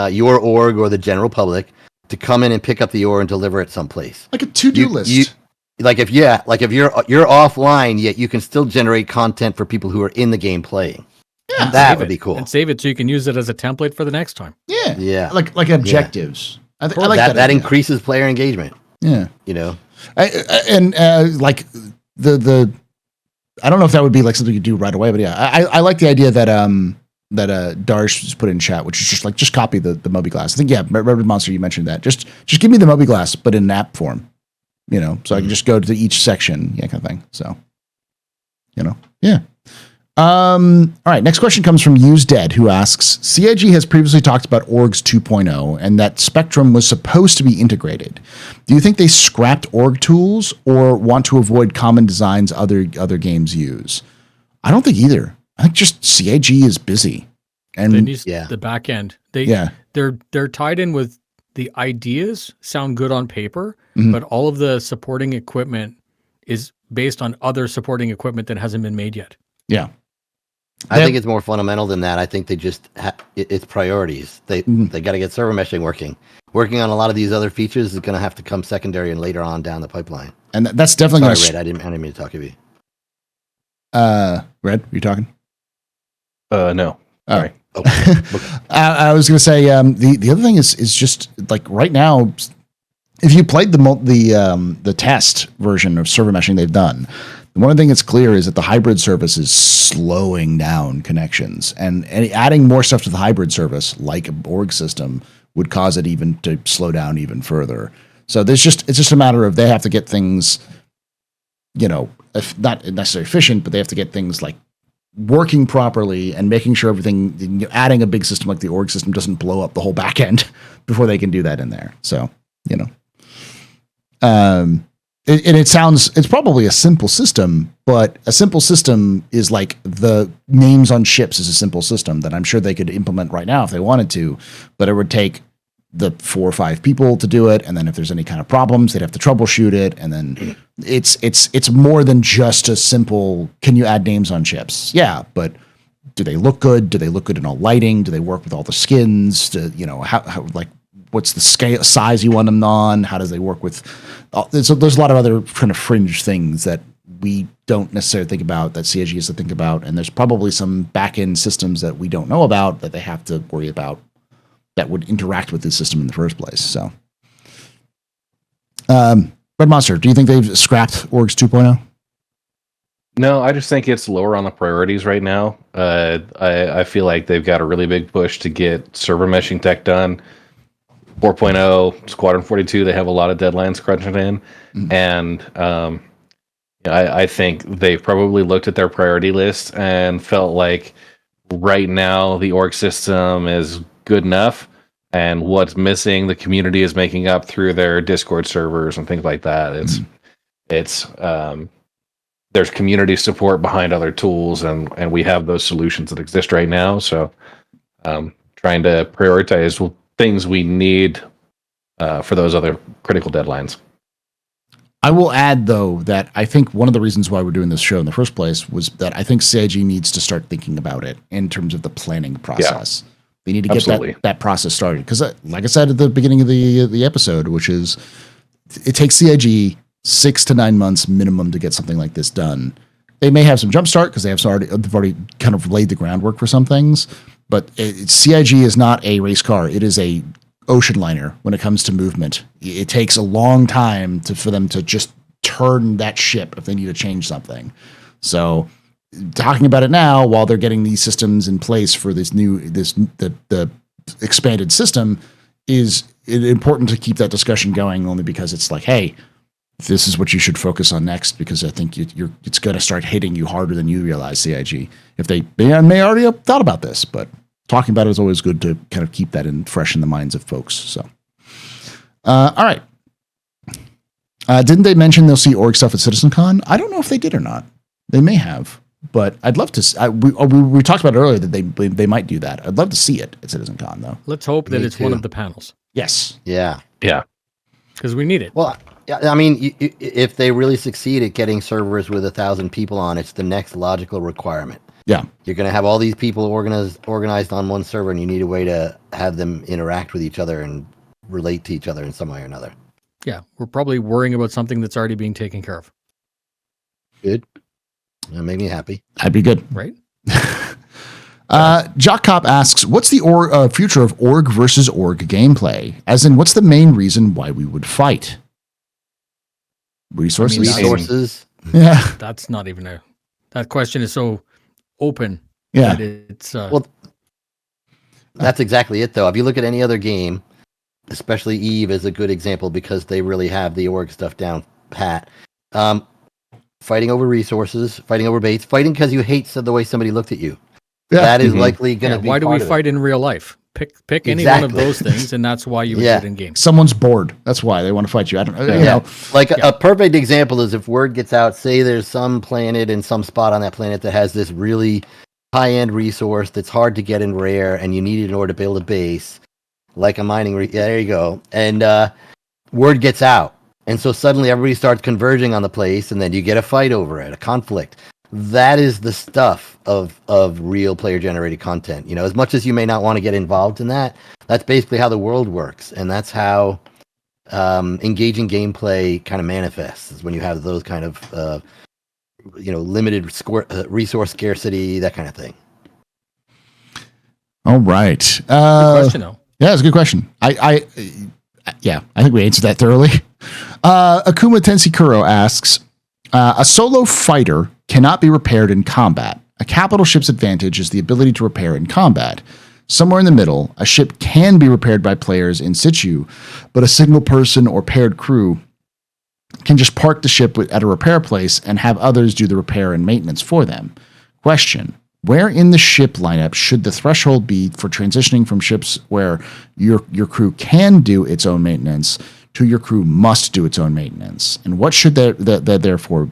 Speaker 3: your org or the general public to come in and pick up the ore and deliver it someplace.
Speaker 1: Like a to-do list.
Speaker 3: If you're offline, yet you can still generate content for people who are in the game playing.
Speaker 1: Yeah,
Speaker 3: that would be cool.
Speaker 2: And save it so you can use it as a template for the next time.
Speaker 1: Yeah.
Speaker 3: Yeah.
Speaker 1: Like objectives. I like that.
Speaker 3: That increases player engagement.
Speaker 1: Yeah.
Speaker 3: Like
Speaker 1: the I don't know if that would be like something you do right away, but yeah, I like the idea that Darsh just put in chat, which is just copy the Mobiglass. I think Red Monster, you mentioned that. Just give me the Mobiglass, but in app form, so I can just go to each section, kind of thing. So, yeah. All right. Next question comes from Use Dead, who asks, CIG has previously talked about Orgs 2.0 and that Spectrum was supposed to be integrated. Do you think they scrapped org tools or want to avoid common designs other games use? I don't think either. I think just CIG is busy. And
Speaker 2: they need the back end. They're tied in with the ideas sound good on paper, but all of the supporting equipment is based on other supporting equipment that hasn't been made yet.
Speaker 1: Yeah.
Speaker 3: I think it's more fundamental than that. I think they just it's priorities. They got to get server meshing working. Working on a lot of these other features is going to have to come secondary and later on down the pipeline.
Speaker 1: And that's definitely going to.
Speaker 3: Red, I didn't mean to talk to you.
Speaker 1: Red, are you talking?
Speaker 4: No. All right.
Speaker 1: I was going to say the other thing is just like right now, if you played the test version of server meshing they've done. One thing that's clear is that the hybrid service is slowing down connections, and adding more stuff to the hybrid service, like a org system, would cause it even to slow down even further. So it's just a matter of they have to get things, if not necessarily efficient, but they have to get things like working properly and making sure everything, adding a big system like the org system doesn't blow up the whole back end before they can do that in there. So, it's probably a simple system, But a simple system is like the names on ships is a simple system that I'm sure they could implement right now if they wanted to, but it would take the 4 or 5 people to do it. And then if there's any kind of problems, they'd have to troubleshoot it. And then it's more than just a simple, can you add names on ships? Yeah. But do they look good? Do they look good in all lighting? Do they work with all the skins? How like, what's the scale size you want them on? How does they work with, there's a lot of other kind of fringe things that we don't necessarily think about that CIG has to think about. And there's probably some back end systems that we don't know about that they have to worry about that would interact with the system in the first place. So, Red Monster, do you think they've scrapped Orgs 2.0?
Speaker 4: No, I just think it's lower on the priorities right now. I feel like they've got a really big push to get server meshing tech done. 4.0, Squadron 42, they have a lot of deadlines crunching in. And I think they've probably looked at their priority list and felt like right now the org system is good enough, and what's missing the community is making up through their Discord servers and things like that. It's there's community support behind other tools, and we have those solutions that exist right now. So trying to prioritize things we need for those other critical deadlines.
Speaker 1: I will add, though, that I think one of the reasons why we're doing this show in the first place was that I think CIG needs to start thinking about it in terms of the planning process. Yeah, they need to get that process started. Because, like I said at the beginning of the episode, which is it takes CIG 6 to 9 months minimum to get something like this done. They may have some jump start because they've already kind of laid the groundwork for some things. But CIG is not a race car. It is a ocean liner when it comes to movement. It takes a long time for them to just turn that ship if they need to change something. So talking about it now while they're getting these systems in place for the expanded system is important to keep that discussion going, only because it's like, hey, this is what you should focus on next, because I think it's going to start hitting you harder than you realize, CIG. If they may already have thought about this, but talking about it is always good to kind of keep that fresh in the minds of folks. So, all right. Didn't they mention they'll see org stuff at CitizenCon? I don't know if they did or not. They may have, but I'd love to. We talked about it earlier that they might do that. I'd love to see it at CitizenCon, though.
Speaker 2: Let's hope that it's one of the panels.
Speaker 1: Yes.
Speaker 3: Yeah.
Speaker 2: Because we need it.
Speaker 3: Well, I mean, if they really succeed at getting servers with 1,000 people on, it's the next logical requirement.
Speaker 1: Yeah.
Speaker 3: You're going to have all these people organized on one server, and you need a way to have them interact with each other and relate to each other in some way or another.
Speaker 2: Yeah, we're probably worrying about something that's already being taken care of.
Speaker 3: Good. That made me happy.
Speaker 1: I'd be good.
Speaker 2: Right?
Speaker 1: Jock Cop asks, what's the future of org versus org gameplay? As in, what's the main reason why we would fight? Resources? Yeah.
Speaker 2: That's not even that question is so open.
Speaker 1: Yeah.
Speaker 2: It's
Speaker 3: well, that's exactly it, though. If you look at any other game, especially Eve is a good example because they really have the org stuff down pat. Fighting over resources, fighting over base, fighting because you hate the way somebody looked at you. Yeah. That is likely going to be.
Speaker 2: Why do we fight in real life? Pick any one of those things, and that's why you would do it in games.
Speaker 1: Someone's bored. That's why they want to fight you. I don't know. You know.
Speaker 3: Like a perfect example is if word gets out, say there's some planet and some spot on that planet that has this really high-end resource that's hard to get in rare, and you need it in order to build a base, like a mining. There you go. And word gets out. And so suddenly everybody starts converging on the place, and then you get a fight over it, a conflict. That is the stuff of real player-generated content. You know, as much as you may not want to get involved in that, that's basically how the world works, and that's how engaging gameplay kind of manifests. Is when you have those kind of limited resource scarcity, that kind of thing.
Speaker 1: All right.
Speaker 2: Good question, though.
Speaker 1: Yeah, it's a good question. I think we answered that thoroughly. Akuma Tensikuro asks, a solo fighter cannot be repaired in combat. A capital ship's advantage is the ability to repair in combat. Somewhere in the middle, a ship can be repaired by players in situ, but a single person or paired crew can just park the ship at a repair place and have others do the repair and maintenance for them. Question: where in the ship lineup should the threshold be for transitioning from ships where your crew can do its own maintenance to your crew must do its own maintenance? And what should therefore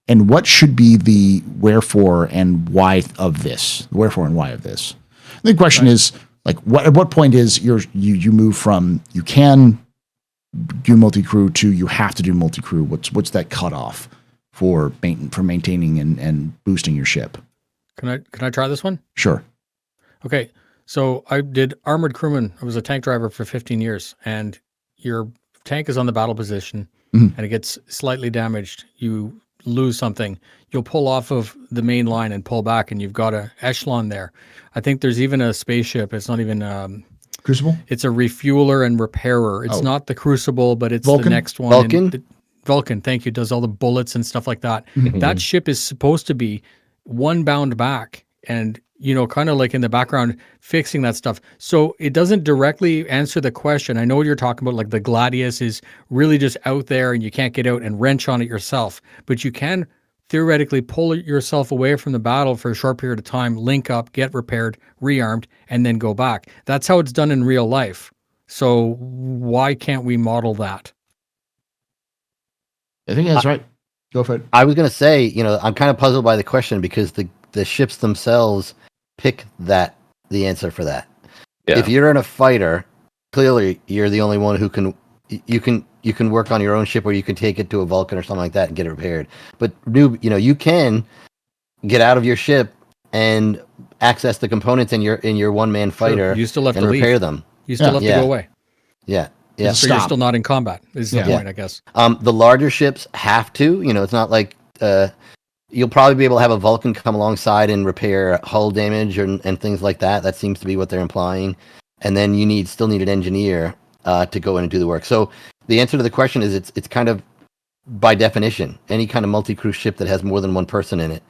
Speaker 1: And what should be the wherefore and why of this? Wherefore and why of this? The question is, like, at what point is you move from you can do multi-crew to you have to do multi-crew? What's that cutoff for maintaining and boosting your ship?
Speaker 2: Can I try this one?
Speaker 1: Sure.
Speaker 2: Okay. So I did armored crewman. I was a tank driver for 15 years, and your tank is on the battle position and it gets slightly damaged. You lose something. You'll pull off of the main line and pull back, and you've got a echelon there. I think there's even a spaceship. It's not even
Speaker 1: Crucible?
Speaker 2: It's a refueler and repairer. It's not the Crucible, but it's
Speaker 1: Vulcan?
Speaker 2: the next one.
Speaker 3: Vulcan?
Speaker 2: Vulcan, thank you. Does all the bullets and stuff like that. That ship is supposed to be one bound back and, kind of like in the background, fixing that stuff. So it doesn't directly answer the question. I know what you're talking about, like the Gladius is really just out there and you can't get out and wrench on it yourself. But you can theoretically pull yourself away from the battle for a short period of time, link up, get repaired, rearmed, and then go back. That's how it's done in real life. So why can't we model that?
Speaker 1: I think that's right. Go for it.
Speaker 3: I was going to say, I'm kind of puzzled by the question because the ships themselves pick the answer for that.
Speaker 4: Yeah.
Speaker 3: If you're in a fighter, clearly you're the only one who can work on your own ship, or you can take it to a Vulcan or something like that and get it repaired. But you can get out of your ship and access the components in your one-man fighter.
Speaker 2: You still have
Speaker 3: and
Speaker 2: to
Speaker 3: repair
Speaker 2: leave.
Speaker 3: them.
Speaker 2: You still have to go away.
Speaker 3: Yeah. Yeah.
Speaker 2: So you're still not in combat is the point, I guess.
Speaker 3: The larger ships have to, it's not like you'll probably be able to have a Vulcan come alongside and repair hull damage and things like that. That seems to be what they're implying. And then you still need an engineer to go in and do the work. So the answer to the question is it's kind of by definition, any kind of multi-crew ship that has more than one person in it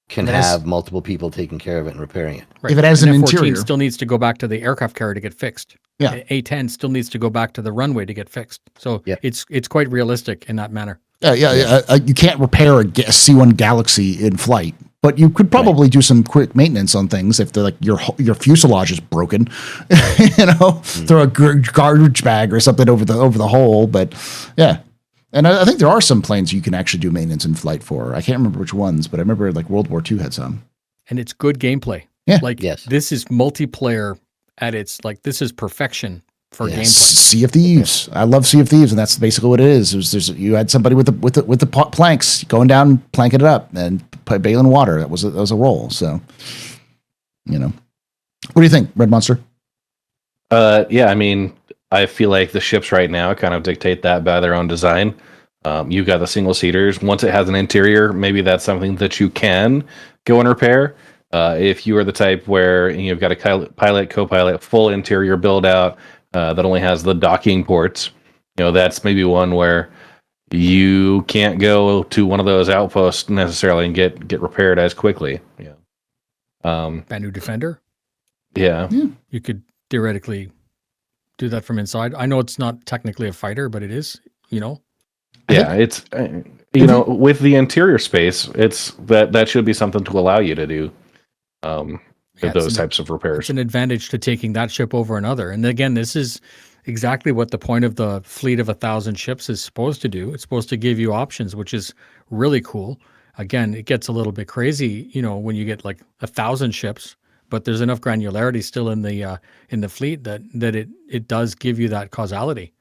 Speaker 3: can have multiple people taking care of it and repairing it.
Speaker 2: Right.
Speaker 1: If it has
Speaker 2: and
Speaker 1: an
Speaker 2: F-14
Speaker 1: interior,
Speaker 2: still needs to go back to the aircraft carrier to get fixed.
Speaker 1: Yeah.
Speaker 2: A-10 still needs to go back to the runway to get fixed. So it's quite realistic in that manner.
Speaker 1: You can't repair a C-1 Galaxy in flight, but you could probably do some quick maintenance on things if they're like your fuselage is broken. Throw a garbage bag or something over the hole. But yeah. And I think there are some planes you can actually do maintenance in flight for. I can't remember which ones, but I remember like World War II had some.
Speaker 2: And it's good gameplay.
Speaker 1: Yeah.
Speaker 2: This is multiplayer at its, this is perfection for gameplay.
Speaker 1: Sea of Thieves. I love Sea of Thieves, and that's basically what it is. You had somebody with the planks going down, planking it up, and bailing water. That was a role. So, what do you think, Red Monster?
Speaker 4: I mean, I feel like the ships right now kind of dictate that by their own design. You've got the single seaters. Once it has an interior, maybe that's something that you can go and repair. If you are the type where you've got a pilot, co-pilot, full interior build out that only has the docking ports, that's maybe one where you can't go to one of those outposts necessarily and get repaired as quickly.
Speaker 2: Banu Defender?
Speaker 4: Yeah.
Speaker 2: You could theoretically do that from inside. I know it's not technically a fighter, but it is,
Speaker 4: Yeah, it's with the interior space, it's that should be something to allow you to do those types of repairs.
Speaker 2: It's an advantage to taking that ship over another. And again, this is exactly what the point of the fleet of 1,000 ships is supposed to do. It's supposed to give you options, which is really cool. Again, it gets a little bit crazy, when you get like 1,000 ships, but there's enough granularity still in the fleet that it does give you that causality.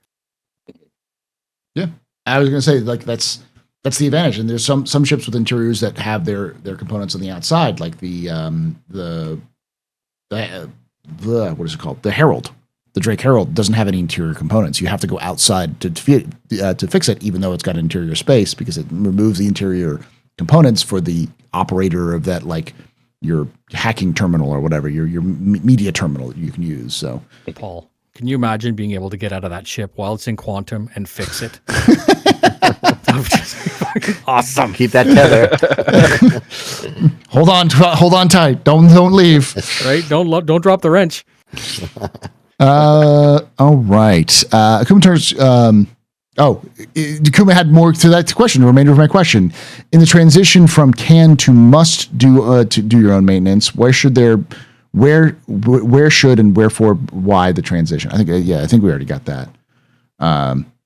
Speaker 1: Yeah, I was going to say that's the advantage. And there's some ships with interiors that have their components on the outside, like the what is it called? The Herald. The Drake Herald doesn't have any interior components. You have to go outside to fix it, even though it's got interior space, because it removes the interior components for the operator of that, like your hacking terminal or whatever, your media terminal that you can use. So,
Speaker 2: Paul, can you imagine being able to get out of that ship while it's in quantum and fix it? Awesome.
Speaker 3: Keep that tether.
Speaker 1: Hold on tight. Don't leave.
Speaker 2: Right? Don't drop the wrench.
Speaker 1: All right. Akuma turns. Akuma had more to that question. The remainder of my question: in the transition from can to must do to do your own maintenance, where should and wherefore why the transition? I think we already got that.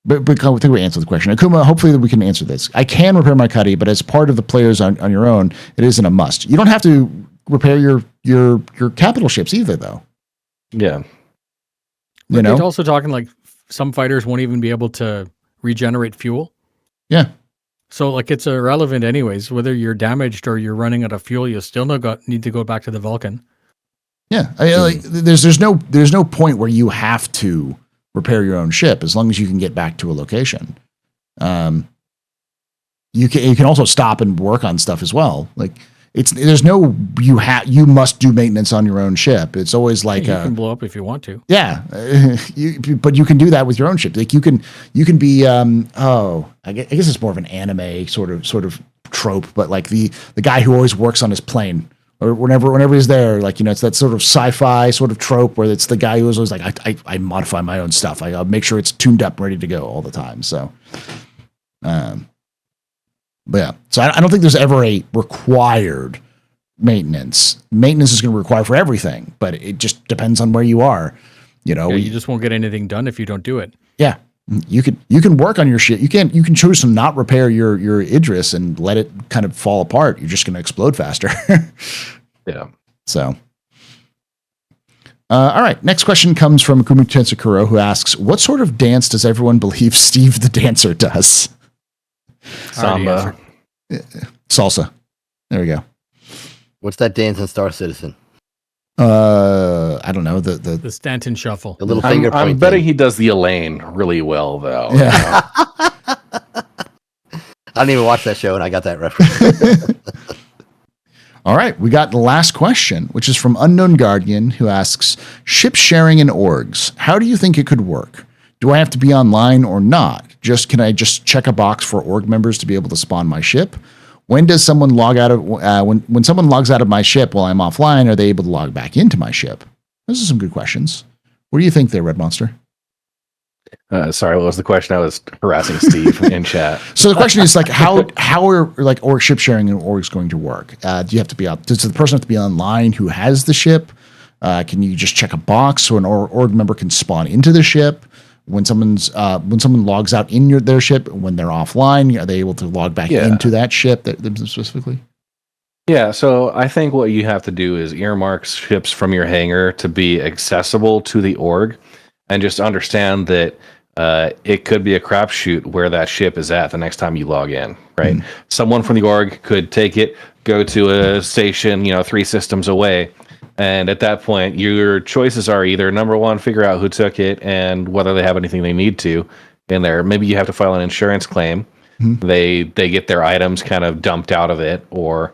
Speaker 1: But I think we answered the question. Akuma, hopefully that we can answer this. I can repair my cuddy, but as part of the players on your own, it isn't a must. You don't have to repair your capital ships either, though.
Speaker 4: Yeah.
Speaker 2: You know? It's also talking like some fighters won't even be able to regenerate fuel.
Speaker 1: Yeah.
Speaker 2: So like it's irrelevant anyways. Whether you're damaged or you're running out of fuel, you still need to go back to the Vulcan.
Speaker 1: Yeah. Like, there's no point where you have to repair your own ship as long as you can get back to a location. You can also stop and work on stuff as well. Like you must do maintenance on your own ship. It's always like
Speaker 2: you can blow up if you want to.
Speaker 1: Yeah, but you can do that with your own ship. Like you can be I guess it's more of an anime sort of trope, but like the guy who always works on his plane. Or whenever he's there, like, it's that sort of sci-fi sort of trope where it's the guy who's always like, I modify my own stuff. I'll make sure it's tuned up, ready to go all the time. So, but yeah, so I don't think there's ever a required maintenance. Maintenance is going to require for everything, but it just depends on where you are. You
Speaker 2: just won't get anything done if you don't do it.
Speaker 1: Yeah. You can work on your shit. You can choose to not repair your Idris and let it kind of fall apart. You're just going to explode faster.
Speaker 4: Yeah.
Speaker 1: So, all right. Next question comes from Kumi Tensukuro, who asks, "What sort of dance does everyone believe Steve the Dancer does?"
Speaker 4: Samba.
Speaker 1: Salsa. There we go.
Speaker 3: What's that dance in Star Citizen?
Speaker 1: I don't know. The
Speaker 2: Stanton Shuffle.
Speaker 3: The little finger point.
Speaker 4: I'm betting he does the Elaine really well, though.
Speaker 1: Yeah.
Speaker 3: I didn't even watch that show, and I got that reference.
Speaker 1: All right, we got the last question, which is from Unknown Guardian, who asks, "Ship sharing in orgs. How do you think it could work? Do I have to be online or not? Can I just check a box for org members to be able to spawn my ship? When does someone log out of when someone logs out of my ship while I'm offline, are they able to log back into my ship?" Those are some good questions. What do you think there, Red Monster?
Speaker 4: Sorry, what was the question? I was harassing Steve in chat.
Speaker 1: So the question is like, how are like org ship sharing and orgs going to work? Do you have to be out? Does the person have to be online who has the ship? Can you just check a box so an org member can spawn into the ship? When someone logs out in their ship, when they're offline, are they able to log back into that ship specifically?
Speaker 4: Yeah, so I think what you have to do is earmark ships from your hangar to be accessible to the org, and just understand that it could be a crapshoot where that ship is at the next time you log in, right? Someone from the org could take it, go to a station, 3 systems away, and at that point, your choices are either, number one, figure out who took it and whether they have anything they need to in there. Maybe you have to file an insurance claim. They get their items kind of dumped out of it, or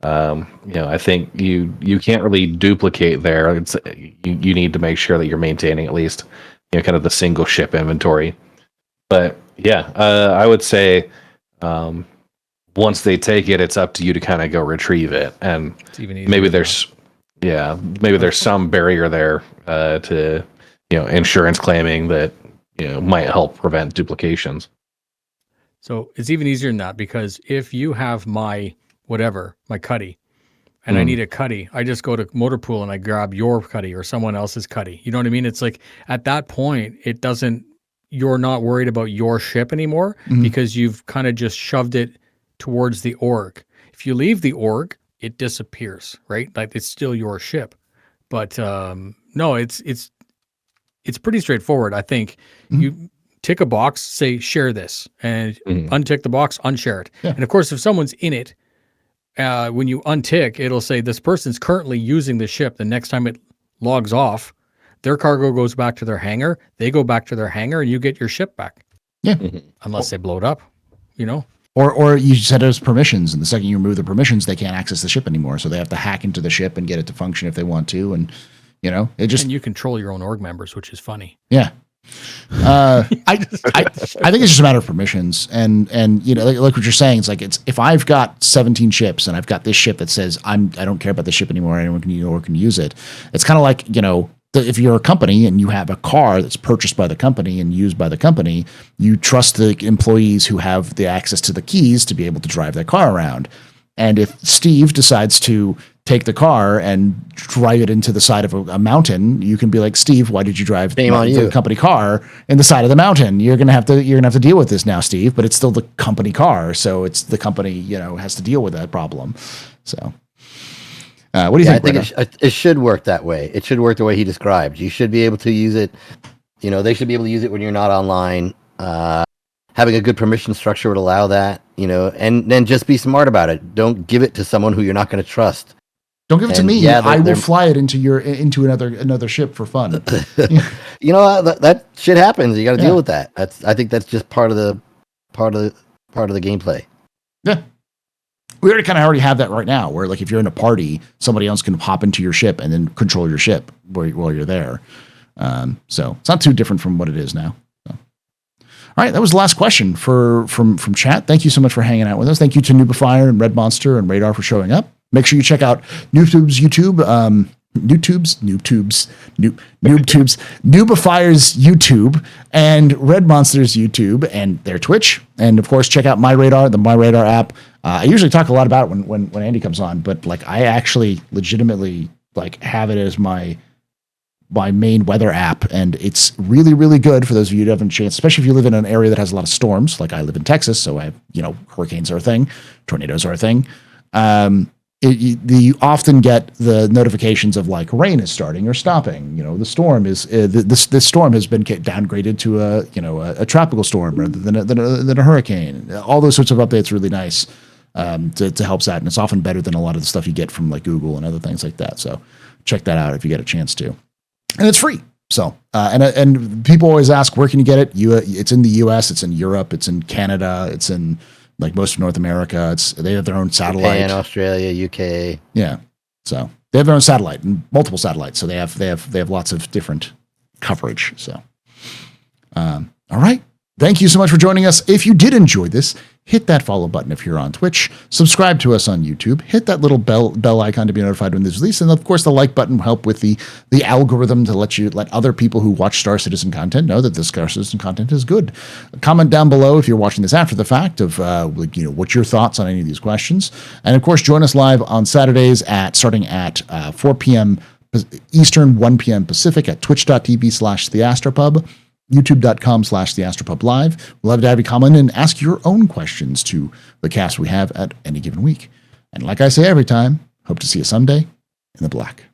Speaker 4: I think you can't really duplicate there. You need to make sure that you're maintaining at least kind of the single ship inventory. But yeah, I would say once they take it, it's up to you to kind of go retrieve it, and maybe there's some barrier there to insurance claiming that might help prevent duplications.
Speaker 2: So it's even easier than that, because if you have my cuddy, and I need a cuddy, I just go to Motor Pool and I grab your cuddy or someone else's cuddy. You know what I mean? It's like at that point, you're not worried about your ship anymore, because you've kind of just shoved it towards the org. If you leave the org, it disappears, right? Like it's still your ship. But no, it's pretty straightforward. I think you tick a box, say share this, and untick the box, unshare it. Yeah. And of course, if someone's in it, when you untick, it'll say this person's currently using the ship. The next time it logs off, their cargo goes back to their hangar. They go back to their hangar, and you get your ship back.
Speaker 1: Yeah,
Speaker 2: unless they blow it up,
Speaker 1: Or you set it as permissions, and the second you remove the permissions, they can't access the ship anymore. So they have to hack into the ship and get it to function if they want to, and it just. And
Speaker 2: you control your own org members, which is funny.
Speaker 1: Yeah. I think it's just a matter of permissions, and like what you're saying, it's like if I've got 17 ships and I've got this ship that says I don't care about this ship anymore, anyone can use it. It's kind of like if you're a company and you have a car that's purchased by the company and used by the company, you trust the employees who have the access to the keys to be able to drive their car around. And if Steve decides to take the car and drive it into the side of a mountain, you can be like, Steve, why did you drive the company car in the side of the mountain? You're gonna have to deal with this now, Steve. But it's still the company car, so it's the company has to deal with that problem. So, what do you think?
Speaker 3: I think it should work that way. It should work the way he described. You should be able to use it. They should be able to use it when you're not online. Having a good permission structure would allow that. And then just be smart about it. Don't give it to someone who you're not going to trust.
Speaker 1: Don't give it to me. Yeah, I will fly it into another ship for fun.
Speaker 3: That shit happens. You got to deal with that. I think that's just part of the gameplay.
Speaker 1: Yeah, we already have that right now. Where like if you're in a party, somebody else can hop into your ship and then control your ship while you're there. So it's not too different from what it is now. So. All right, that was the last question from chat. Thank you so much for hanging out with us. Thank you to Noobifyer and Red Monster and Radar for showing up. Make sure you check out Noobtube's YouTube, Noobifyer's YouTube, and Red Monster's YouTube and their Twitch. And of course, check out My Radar, the My Radar app. I usually talk a lot about it when Andy comes on, but like I actually legitimately like have it as my main weather app, and it's really, really good for those of you who haven't a chance, especially if you live in an area that has a lot of storms. Like I live in Texas, so I have, hurricanes are a thing, tornadoes are a thing. You often get the notifications of like rain is starting or stopping. The storm is this storm has been downgraded to a tropical storm rather than a hurricane. All those sorts of updates are really nice to help that, and it's often better than a lot of the stuff you get from like Google and other things like that. So check that out if you get a chance to, and it's free. So and people always ask, where can you get it? It's in the U.S., it's in Europe, it's in Canada, it's in like most of North America. They have their own satellite.
Speaker 3: Japan, Australia, UK.
Speaker 1: Yeah. So they have their own satellite and multiple satellites. So they have lots of different coverage. So, all right. Thank you so much for joining us. If you did enjoy this, hit that follow button if you're on Twitch. Subscribe to us on YouTube. Hit that little bell icon to be notified when this is released. And of course, the like button will help with the algorithm to let other people who watch Star Citizen content know that the Star Citizen content is good. Comment down below if you're watching this after the fact of what's your thoughts on any of these questions. And of course, join us live on Saturdays starting at 4 p.m. Eastern, 1 p.m. Pacific at twitch.tv/TheAstroPub. youtube.com/TheAstroPubLive. We'd love to have you comment and ask your own questions to the cast we have at any given week. And like I say every time, hope to see you someday in the black.